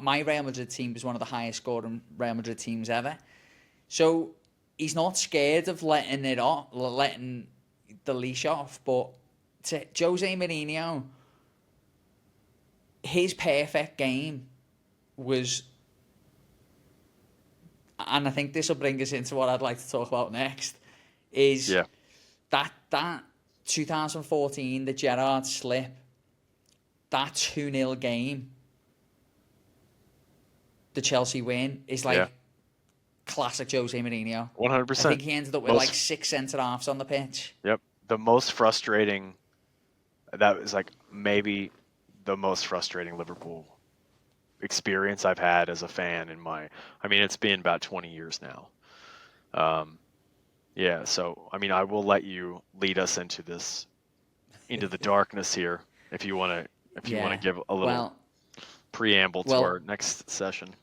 my Real Madrid team was one of the highest scoring Real Madrid teams ever. So he's not scared of letting the leash off. But to Jose Mourinho, his perfect game was, and I think this will bring us into what I'd like to talk about next, is that 2014, the Gerrard slip, that 2-0 game, the Chelsea win, is like classic Jose Mourinho. 100%. I think he ended up with like 6 centre-halves on the pitch. Yep. The most frustrating, that was like maybe the most frustrating Liverpool experience I've had as a fan I mean, it's been about 20 years now. So, I mean, I will let you lead us into the darkness here if you want to give a little preamble to our next session.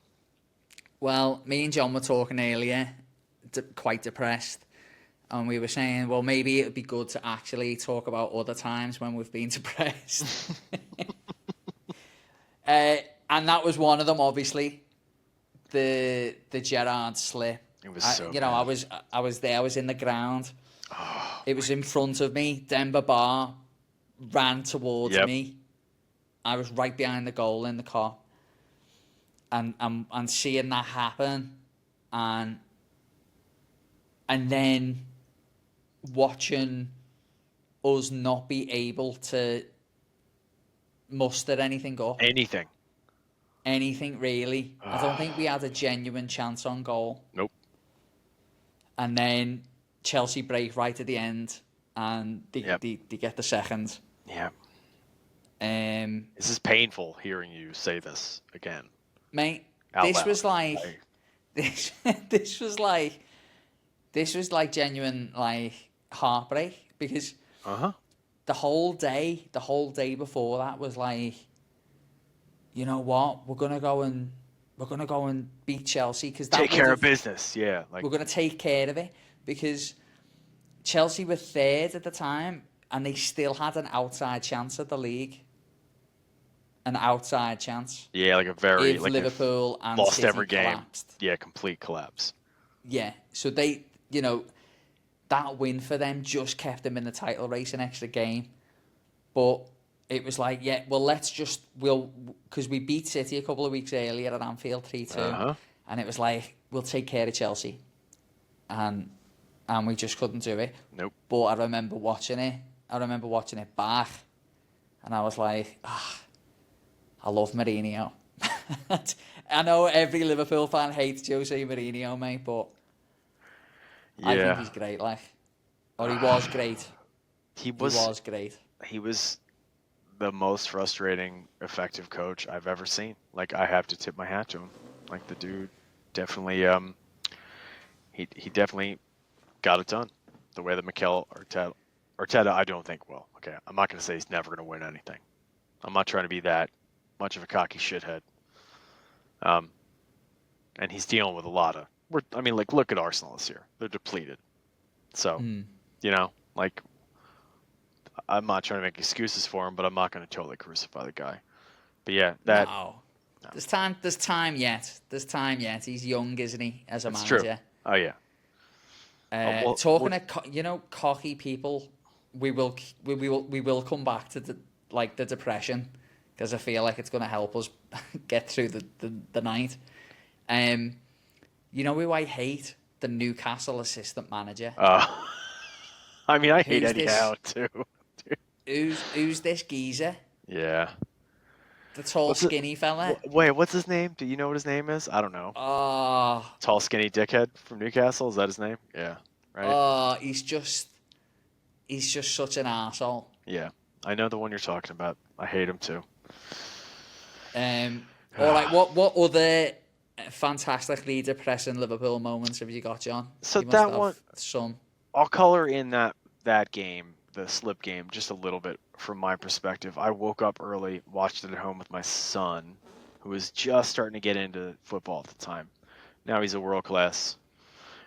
Well, me and John were talking earlier, quite depressed, and we were saying, well, maybe it would be good to actually talk about other times when we've been depressed. And that was one of them, obviously, the Gerrard slip. It was so bad. I was there, I was in the ground. It was in front of me. Demba Ba ran towards me. I was right behind the goal in the car. And seeing that happen, and then watching us not be able to muster anything up. Anything really. I don't think we had a genuine chance on goal. Nope. And then Chelsea break right at the end, and they get the second. Yeah. This is painful hearing you say this again. Mate, Out this loud. was like this was like genuine like heartbreak because Uh-huh. the whole day before that was like, you know what, we're gonna go and beat Chelsea because that Take care of would've- business. Yeah. Like, we're gonna take care of it because Chelsea were third at the time and they still had an outside chance at the league. An outside chance yeah, like a very if like Liverpool and lost City every game. collapsed. Yeah, complete collapse. Yeah, so they, that win for them just kept them in the title race an extra game. But it was like, yeah, well, because we beat City a couple of weeks earlier at Anfield 3-2, Uh-huh. and it was like, we'll take care of Chelsea. And we just couldn't do it. Nope. But I remember watching it back, and I was like, I love Mourinho. I know every Liverpool fan hates Jose Mourinho, mate, but Yeah. I think he's great, like. Or he was great. He He was was great. he was the most frustrating, effective coach I've ever seen. Like, I have to tip my hat to him. Like, the dude definitely he definitely got it done. The way that Mikel Arteta I don't think will. Okay, I'm not going to say he's never going to win anything. I'm not trying to be that much of a cocky shithead. And he's dealing with a lot of. Like, look at Arsenal this year. They're depleted. So, like, I'm not trying to make excuses for him, but I'm not going to totally crucify the guy. But yeah, that. No. There's time yet. There's time yet. He's young, isn't he, as a It's manager? true. Oh yeah. Talking to cocky people, we will come back to the depression because I feel like it's going to help us get through the night. You know who I hate? The Newcastle assistant manager. I hate Eddie Howe too. Who's this geezer? Yeah. The tall, skinny fella. Wait, what's his name? Do you know what his name is? I don't know. Tall, skinny dickhead from Newcastle. Is that his name? Yeah. Right. He's just such an arsehole. Yeah, I know the one you're talking about. I hate him too. All right. What other fantastically depressing Liverpool moments have you got, John? So You must that have one, some. I'll color in that game, the slip game, just a little bit from my perspective. I woke up early, watched it at home with my son, who was just starting to get into football at the time. Now he's a world-class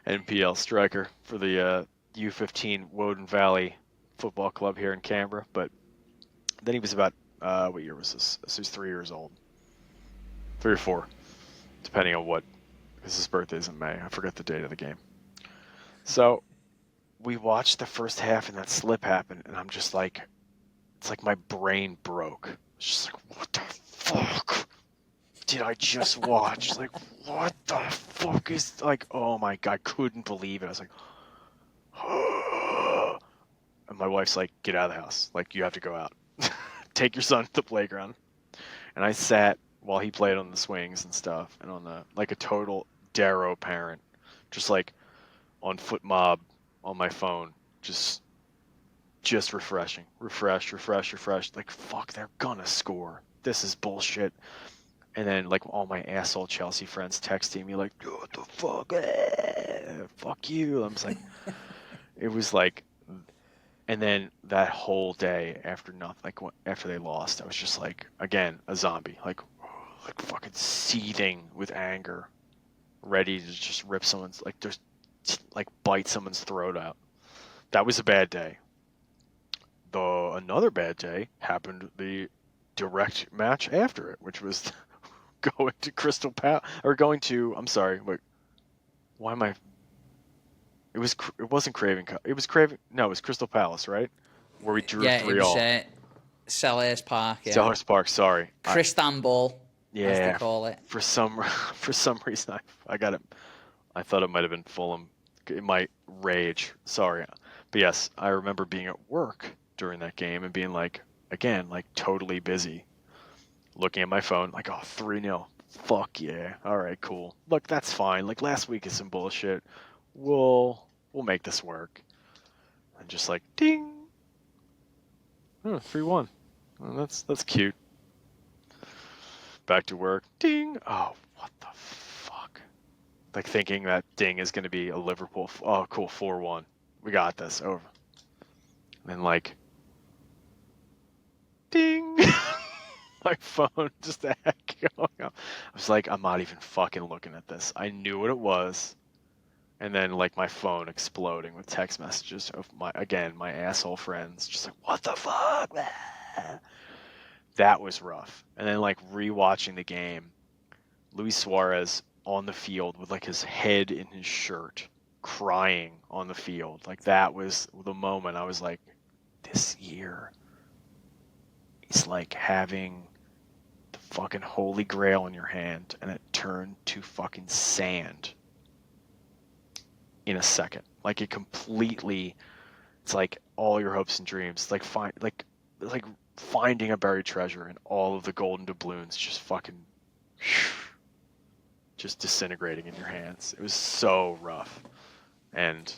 NPL striker for the U15 Woden Valley Football Club here in Canberra. But then he was about, what year was this? So he's 3 years old. 3 or 4, depending on what, because his birthday is in May. I forget the date of the game. So we watched the first half and that slip happened, and I'm just like, it's like my brain broke. It's just like, what the fuck did I just watch? Like, what the fuck is, like, oh my God, I couldn't believe it. I was like, and my wife's like, get out of the house. Like, you have to go out. Take your son to the playground. And I sat while he played on the swings and stuff, and on the, like a total Darrow parent, just like on Foot Mob on my phone, just refresh. Like, fuck, they're gonna score. This is bullshit. And then, like, all my asshole Chelsea friends texting me, like, what the fuck? Fuck you. I'm just like, it was like, and then that whole day after after they lost, I was just like, again, a zombie, like fucking seething with anger, ready to just rip someone's, like, just like bite someone's throat out. That was a bad day. Another bad day happened the direct match after it, which was going to Crystal Palace, or going to, I'm sorry, wait, why am I? It wasn't Craven Cup. It was Craven. No, it was Crystal Palace, right? Where we drew 3-3. Selhurst Park. Yeah. Selhurst Park. Sorry. Christanbul. Yeah. As they call it. For some reason, I got it. I thought it might have been Fulham. It might rage. Sorry, but yes, I remember being at work during that game and being like, again, like totally busy, looking at my phone, like, oh, 3-0. Fuck yeah. All right, cool. Look, that's fine. Like, last week is some bullshit. We'll make this work. And just like, ding. 3-1. Well, that's cute. Back to work. Ding. Oh, what the fuck? like thinking that ding is going to be a Liverpool. Oh, cool, 4-1. We got this over. And then like, ding, my phone just the heck going up. I was like, I'm not even fucking looking at this. I knew what it was, and then like my phone exploding with text messages of my asshole friends, just like, what the fuck? That was rough. And then like rewatching the game, Luis Suarez on the field with like his head in his shirt, crying on the field. Like that was the moment I was like, this year is like having the fucking holy grail in your hand and it turned to fucking sand in a second. Like it completely, it's like all your hopes and dreams, like finding a buried treasure and all of the golden doubloons just fucking just disintegrating in your hands. It was so rough. And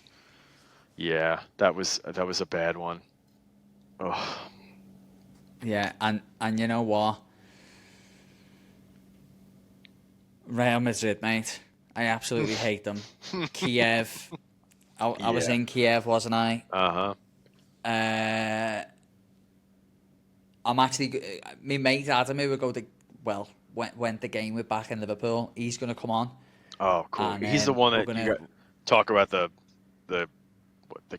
yeah, that was a bad one. Oh. Yeah, and you know what? Real Madrid, mate. I absolutely hate them. Kiev. I was in Kiev, wasn't I? Uh-huh. I'm actually... My mate Adam, who would go to... Well, when the game was back in Liverpool, he's going to come on. Oh, cool. And, He's the one that we're you gonna- got talk about the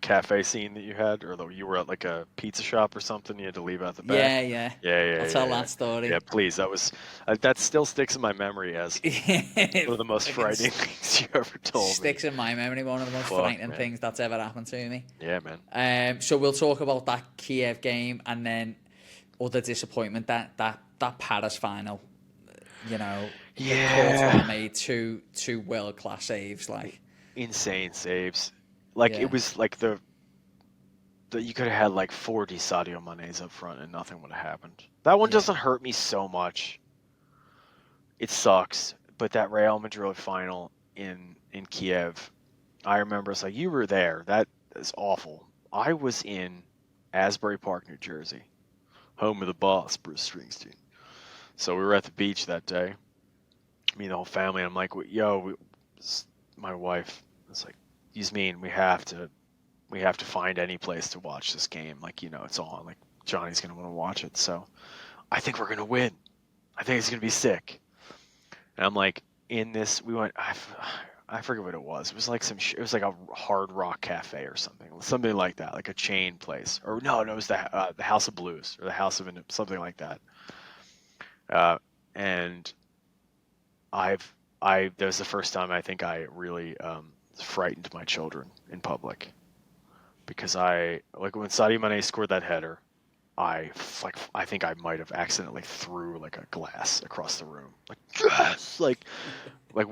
cafe scene that you had, or you were at like a pizza shop or something. You had to leave out the back. Yeah. I'll tell that story. Yeah, please. That was that still sticks in my memory as one of the most frightening things you ever told me. Sticks in my memory, one of the most frightening things that's ever happened to me. Yeah, man. So we'll talk about that Kiev game and then other disappointment that Paris final. You know, Courtois made two world class saves, like insane saves. Like it was like the you could have had like 40 Sadio Manes up front and nothing would have happened. That one doesn't hurt me so much. It sucks, but that Real Madrid final in Kiev, I remember it's like, you were there. That is awful. I was in Asbury Park, New Jersey, home of the boss, Bruce Springsteen. So we were at the beach that day, me and the whole family. And I'm like, my wife was like, you mean we have to find any place to watch this game? Like, it's on. Like, Johnny's going to want to watch it. So I think we're going to win. I think it's going to be sick. And I'm like, we went, I forget what it was. It was like it was like a Hard Rock Cafe or something like that, like a chain place. Or no, it was the House of Blues or the House of something like that. And that was the first time I think I really frightened my children in public, because when Sadio Mane scored that header, I think I might have accidentally threw like a glass across the room, like yes, like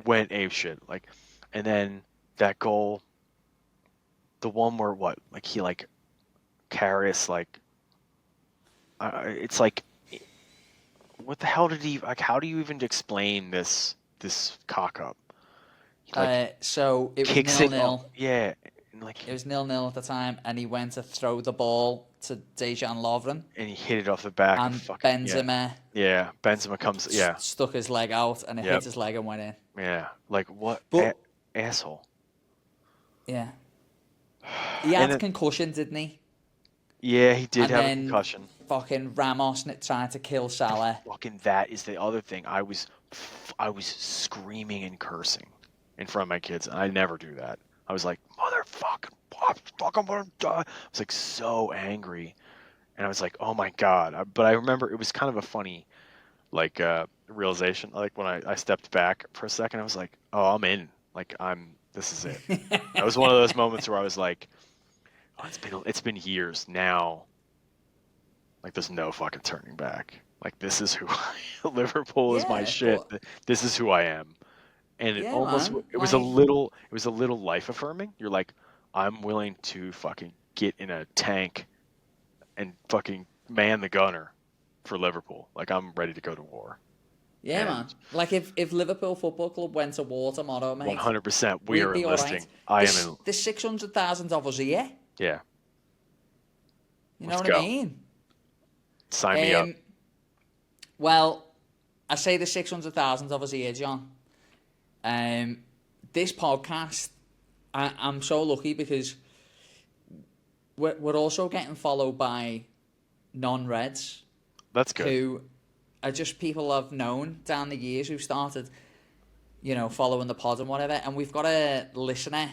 went apeshit, like, and then that goal, the one where he like Karius it's like, what the hell did he like? How do you even explain this cock up? So it was Kicks 0-0. Yeah, like It was 0-0 at the time, and he went to throw the ball to Dejan Lovren, and he hit it off the back. and Benzema. Yeah, Benzema comes. Yeah, stuck his leg out, and it hit his leg and went in. Yeah, like what asshole? Yeah, he had concussion, didn't he? Yeah, he did And have a then concussion. Fucking Ramos tried to kill Salah. Fucking that is the other thing. I was screaming and cursing in front of my kids, and I never do that. I was like, motherfucking, I'm gonna die. I was like so angry, and I was like, oh my god. But I remember it was kind of a funny, like, realization. Like when I stepped back for a second, I was like, oh, I'm in. Like this is it. That was one of those moments where I was like, oh, it's been years now. Like there's no fucking turning back. Like this is who Liverpool is my shit. This is who I am. And it was a little life affirming. You're like, I'm willing to fucking get in a tank and fucking man the gunner for Liverpool. Like I'm ready to go to war. Yeah, man. Like if Liverpool Football Club went to war tomorrow, mate. 100%. We are enlisting. I am in. There's 600,000 of us here. Yeah. You know what I mean? Sign me up. Well, I say there's 600,000 of us here, John. this podcast, I'm so lucky because we're also getting followed by non-Reds. That's good. Who are just people I've known down the years who started, following the pod and whatever. And we've got a listener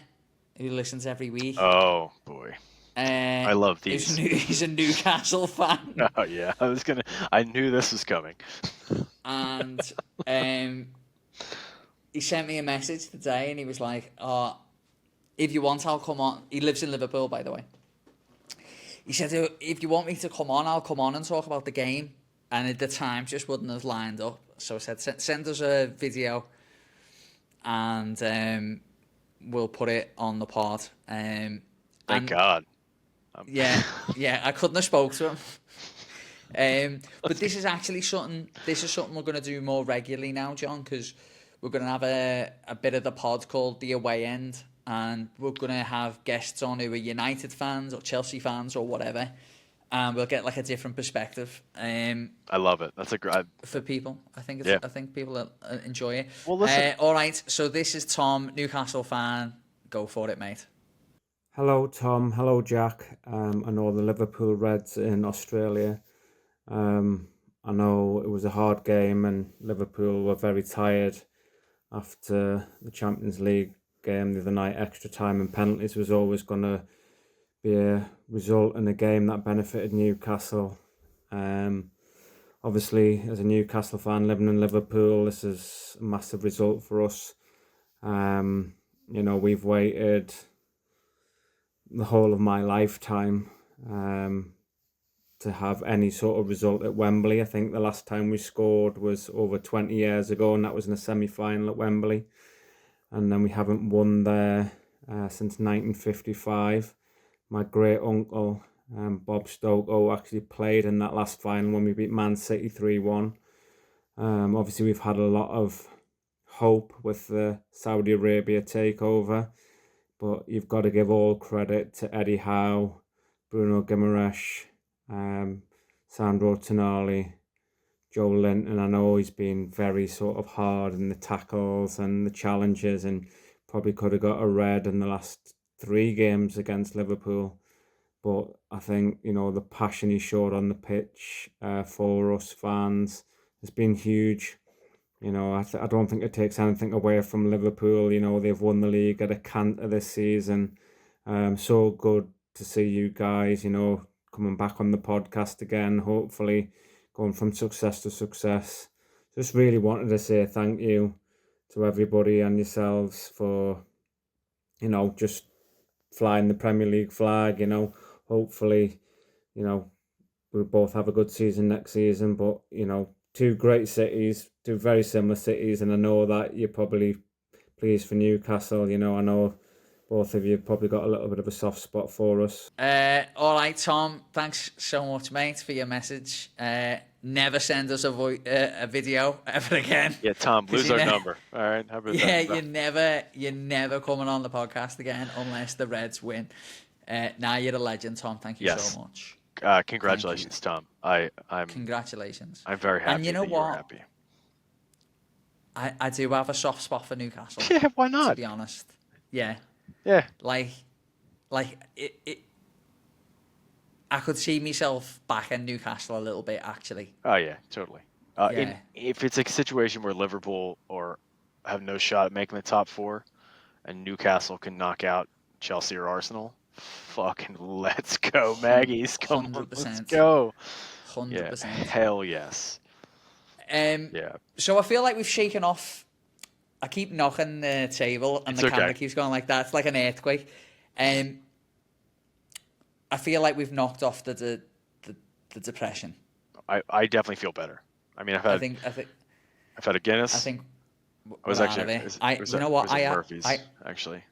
who listens every week. Oh boy, I love these. He's a Newcastle fan. Oh yeah, I knew this was coming. And he sent me a message today, and he was like, "Oh, if you want, I'll come on." He lives in Liverpool, by the way. He said, "If you want me to come on, I'll come on and talk about the game." And at the time, just wouldn't have lined up. So I said, "Send us a video, and we'll put it on the pod." Thank God. Yeah, I couldn't have spoke to him. But this is actually something. This is something we're going to do more regularly now, John, because we're going to have a bit of the pod called The Away End, and we're going to have guests on who are United fans or Chelsea fans or whatever, and we'll get like a different perspective. I love it. That's a great for people. I think Yeah. I think people enjoy it. Well, listen. All right, so this is Tom, Newcastle fan. Go for it, mate. Hello, Tom. Hello, Jack. I know the Liverpool Reds in Australia. I know it was a hard game and Liverpool were very tired after the Champions League game the other night. Extra time and penalties was always going to be a result in a game that benefited Newcastle. Obviously, as a Newcastle fan living in Liverpool, this is a massive result for us. We've waited the whole of my lifetime to have any sort of result at Wembley. I think the last time we scored was over 20 years ago, and that was in a semi-final at Wembley. And then we haven't won there since 1955. My great uncle, Bob Stokoe, actually played in that last final when we beat Man City 3-1. Obviously, we've had a lot of hope with the Saudi Arabia takeover, but you've got to give all credit to Eddie Howe, Bruno Guimaraes, Sandro Tonali, Joe Linton. I know he's been very sort of hard in the tackles and the challenges, and probably could have got a red in the last 3 games against Liverpool. But I think, the passion he showed on the pitch for us fans has been huge. I don't think it takes anything away from Liverpool. They've won the league at a canter this season. So good to see you guys, coming back on the podcast again, hopefully going from success to success. Just really wanted to say thank you to everybody and yourselves for, just flying the Premier League flag. Hopefully, we'll both have a good season next season. But, 2 great cities, 2 very similar cities, and I know that you're probably pleased for Newcastle. I know both of you probably got a little bit of a soft spot for us. All right, Tom. Thanks so much, mate, for your message. Never send us a video ever again. Yeah, Tom, lose our number. All right, how about that? you're never coming on the podcast again unless the Reds win. Now you're a legend, Tom. Thank you so much. Congratulations, Tom. I'm Congratulations. I'm very happy. And you know that what? You're happy. I do have a soft spot for Newcastle. Yeah, why not? To be honest. Yeah. Yeah. Like it. I could see myself back in Newcastle a little bit, actually. Oh yeah, totally. If it's a situation where Liverpool or have no shot at making the top 4, and Newcastle can knock out Chelsea or Arsenal, fucking let's go, Maggies! Come on, let's go. 100%. Yeah, hell yes. Yeah. So I feel like we've shaken off. I keep knocking the table, and the camera keeps going like that. It's like an earthquake. I feel like we've knocked off the depression. I definitely feel better. I mean, I've had a Guinness. I think I was actually. You know what? Murphy's, actually.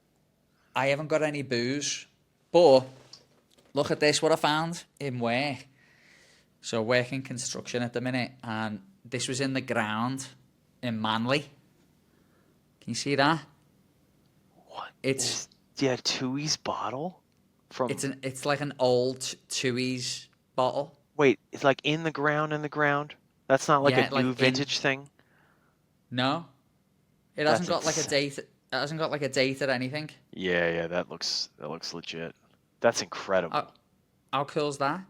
I haven't got any booze, but look at this. What I found in work. So working construction at the minute, and this was in the ground in Manly. Can you see that? What? It's Tui's bottle from. It's like an old Tui's bottle. Wait, it's like in the ground. That's not like a new vintage thing. No, it hasn't got like a date. It hasn't got like a date or anything. Yeah, that looks legit. That's incredible. How cool's that?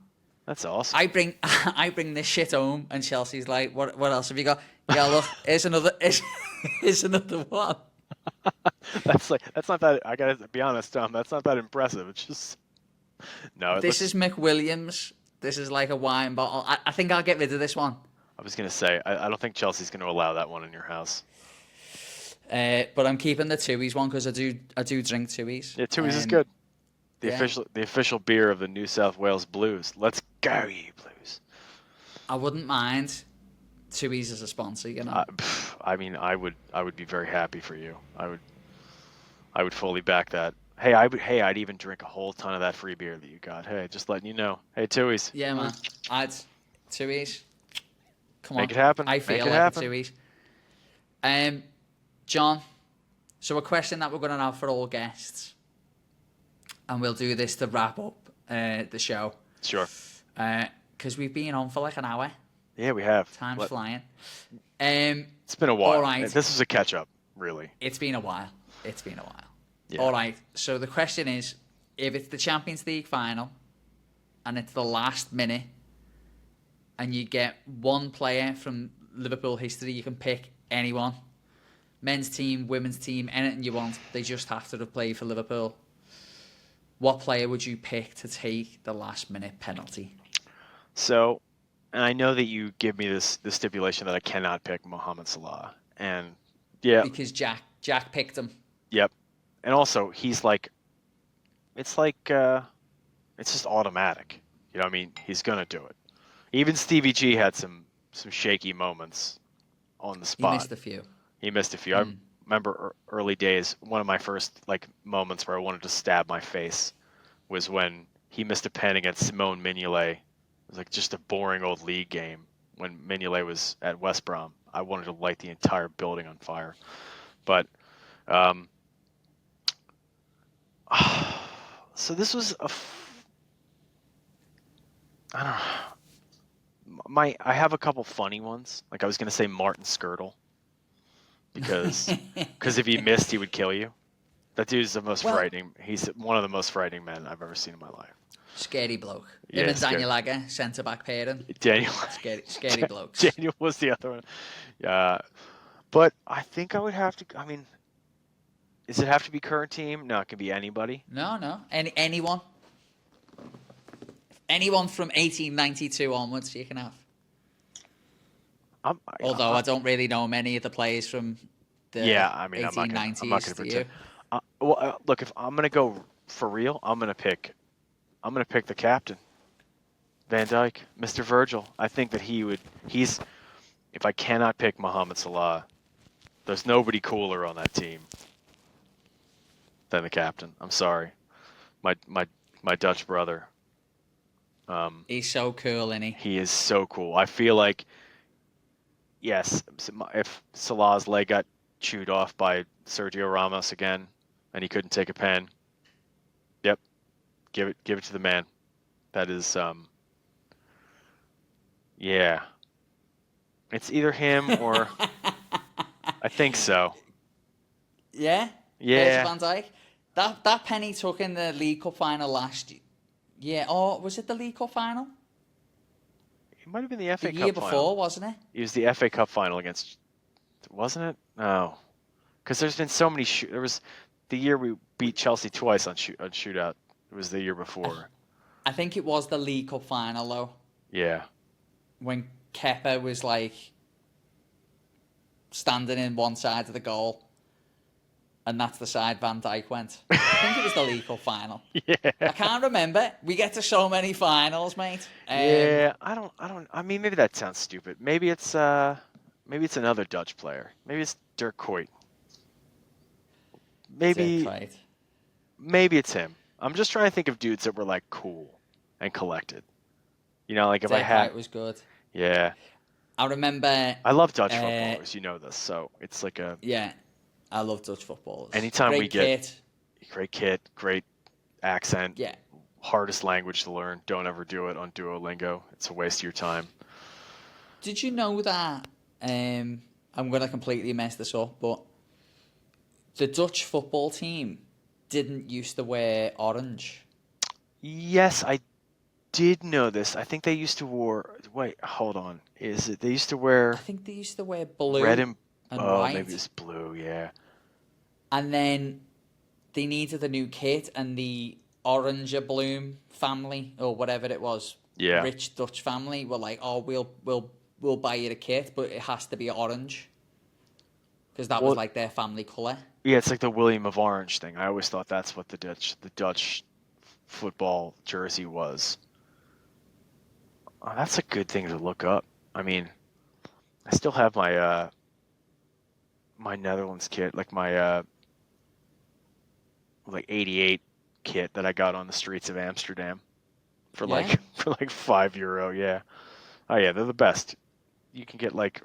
That's awesome. I bring I bring this shit home, and Chelsea's like, what else have you got? Yeah, look, here's another here's another one. That's not that. I gotta be honest, Tom. That's not that impressive. It's just no. This is McWilliams. This is like a wine bottle. I think I'll get rid of this one. I was gonna say I don't think Chelsea's gonna allow that one in your house. But I'm keeping the Tuies one because I do drink Tuies. Yeah, Tuies is good. The yeah. official beer of the New South Wales Blues. Let's go, you Blues. I wouldn't mind Tuies as a sponsor, you know. I mean, I would be very happy for you. I would fully back that. Hey, I'd even drink a whole ton of that free beer that you got. Hey, just letting you know. Hey, Tuies. Yeah, man. Tuies. Come on. Make it happen. I feel Make it like happen. Tuies. John, so a question that we're going to have for all guests, and we'll do this to wrap up the show. Sure. Because we've been on for like an hour. Yeah, we have. Time's flying. It's been a while. All right. This is a catch-up, really. It's been a while. Yeah. All right. So the question is, if it's the Champions League final, and it's the last minute, and you get one player from Liverpool history, you can pick anyone. Men's team, women's team, anything you want. They just have to have played for Liverpool. What player would you pick to take the last minute penalty? So, and I know that you give me this stipulation that I cannot pick Mohamed Salah, and yeah, Because Jack picked him. yep, and also he's like, it's just automatic. You know what I mean? He's gonna do it. Even Stevie G had some shaky moments on the He spot. missed a few. He missed a few. I remember early days. One of my first moments where I wanted to stab my face was when he missed a pen against Simone Mignolet. It was like just a boring old league game when Mignolet was at West Brom. I wanted to light the entire building on fire. But so this was I don't know. I have a couple funny ones. Like I was gonna say Martin Skirtle. Because if he missed, he would kill you. That dude's the most frightening. He's one of the most frightening men I've ever seen in my life. Scary bloke. Yeah, Him and scary. Daniel Agger, centre back pairing. Daniel. Scary blokes. Daniel was the other one. Yeah, but I think I would have to. I mean, does it have to be current team? No, it can be anybody. No. Anyone. Anyone from 1892 onwards, you can have. Although I don't really know many of the players from the 1890s. I'm not going to pretend. Look, if I'm going to go for real, I'm going to pick the captain, Van Dijk, Mr. Virgil. I think that he's. If I cannot pick Mohamed Salah, there's nobody cooler on that team than the captain. I'm sorry, my Dutch brother. He's so cool, isn't he? He is so cool. I feel like. Yes, if Salah's leg got chewed off by Sergio Ramos again, and he couldn't take a pen, yep, give it to the man. That is, yeah, it's either him or I think so. Yeah. Yeah. Van Dijk. That pen he took in the League Cup final last year. Yeah. Or was it the League Cup final? It might have been the FA The Cup year final. before, wasn't it? It was the FA Cup final against, wasn't it? No, because there's been so many. There was the year we beat Chelsea twice on shootout. It was the year before. I think it was the League Cup final though, Yeah. when Kepa was like standing in one side of the goal, and that's the side Van Dijk went. I think it was the League Cup final. Yeah. I can't remember. We get to so many finals, mate. Yeah, I don't. I mean, maybe that sounds stupid. Maybe it's another Dutch player. Maybe it's Dirk Kuyt. Maybe it's him. I'm just trying to think of dudes that were like cool and collected. You know, like if I had. It was good. Yeah. I remember. I love Dutch footballers. You know this, so it's like a. Yeah, I love Dutch footballers. Anytime Great we get kit. great kit, great accent. Yeah. Hardest language to learn. Don't ever do it on Duolingo. It's a waste of your time. Did you know that? I'm gonna completely mess this up, but the Dutch football team didn't used to wear orange. Yes, I did know this. I think they used to wear. Wait, hold on. Is it they used to I wear think they used to wear blue red and oh, white. maybe it's blue. Yeah. And then they needed a new kit, and the Oranger Bloom family, or whatever it was, Yeah. rich Dutch family, were like, "Oh, we'll buy you a kit, but it has to be orange," because that was like their family color. Yeah, it's like the William of Orange thing. I always thought that's what the Dutch football jersey was. Oh, that's a good thing to look up. I mean, I still have my my Netherlands kit, like my like '88 kit that I got on the streets of Amsterdam for Yeah. like for like €5. Yeah. Oh yeah, they're the best. You can get like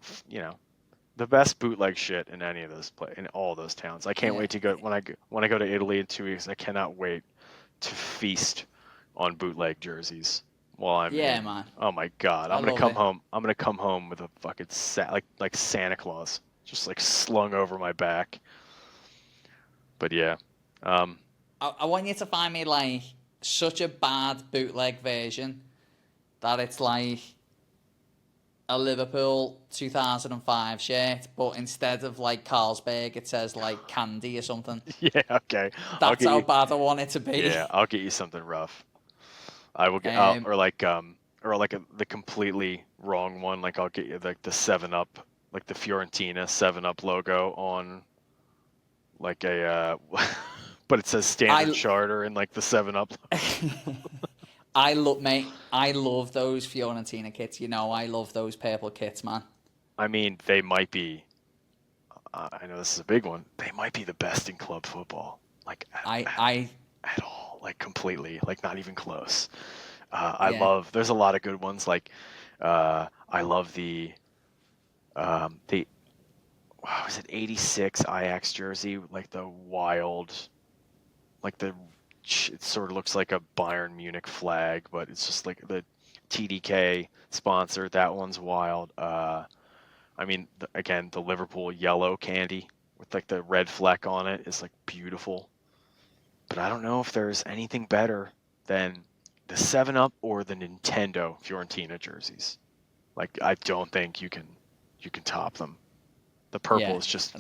the best bootleg shit in any of those in all those towns. I can't Yeah. wait to go when I go to Italy in 2 weeks. I cannot wait to feast on bootleg jerseys while I'm in. Man. Oh my god, I I'm gonna love come it. home. I'm gonna come home with a fucking like Santa Claus, just like slung over my back. But yeah, I want you to find me like such a bad bootleg version that it's like a Liverpool 2005 shirt, but instead of like Carlsberg, it says like candy or something. yeah, okay. That's how bad I want it to be. Yeah, I'll get you something rough. I will get or like the completely wrong one. Like I'll get you like the 7-Up, like the Fiorentina 7-Up logo on like a but it says Standard Charter and like the 7-Up. I love those Fiorentina kits. You know, I love those purple kits, man. I mean, they might be. I know this is a big one. They might be the best in club football. Like at all, like completely, like not even close. I love. There's a lot of good ones. Like I love the wow, was it '86 Ajax jersey? Like the wild, like it sort of looks like a Bayern Munich flag, but it's just like the TDK sponsor. That one's wild. I mean, again, the Liverpool yellow candy with like the red fleck on it is like beautiful. But I don't know if there's anything better than the 7-Up or the Nintendo Fiorentina jerseys. Like I don't think you can top them. The purple is just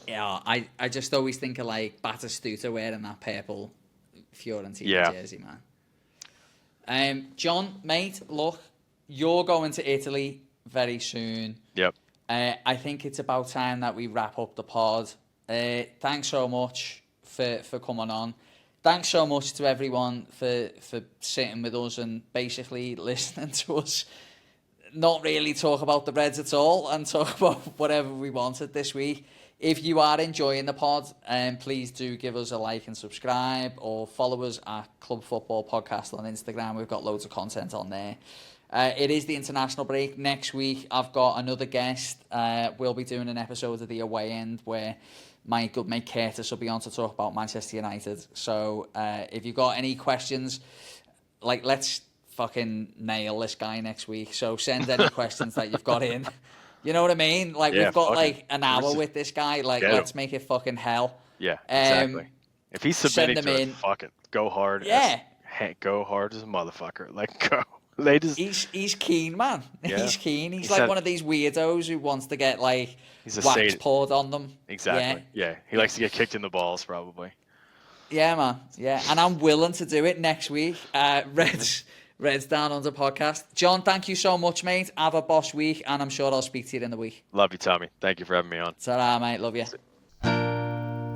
Yeah, I just always think of like Batistuta wearing that purple Fiorentina jersey, man. John, mate, look, you're going to Italy very soon. Yep. I think it's about time that we wrap up the pod. Thanks so much for coming on. Thanks so much to everyone for sitting with us and basically listening to us not really talk about the Reds at all and talk about whatever we wanted this week. If you are enjoying the pod, please do give us a like and subscribe, or follow us at Club Football Podcast on Instagram. We've got loads of content on there. It is the international break. Next week, I've got another guest. We'll be doing an episode of the away end where my good mate Curtis will be on to talk about Manchester United. So if you've got any questions, like, let's fucking nail this guy next week. So send any questions that you've got in. You know what I mean? Like, we've got like an hour with this guy. Like, let's make it fucking hell. Yeah, exactly. If he's submitting to it, fuck it. Go hard. Yeah. Go hard as a motherfucker. Like, go. He's keen, man. Yeah. He's keen. He's like one of these weirdos who wants to get like wax poured on them. Exactly. Yeah. He likes to get kicked in the balls, probably. Yeah, man. Yeah, and I'm willing to do it next week. Reds Down Under podcast. John, thank you so much, mate. Have a boss week, and I'm sure I'll speak to you in the week. Love you, Tommy. Thank you for having me on. Ta-ra, mate. Love you.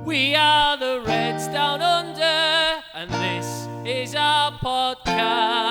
We are the Reds Down Under, and this is our podcast.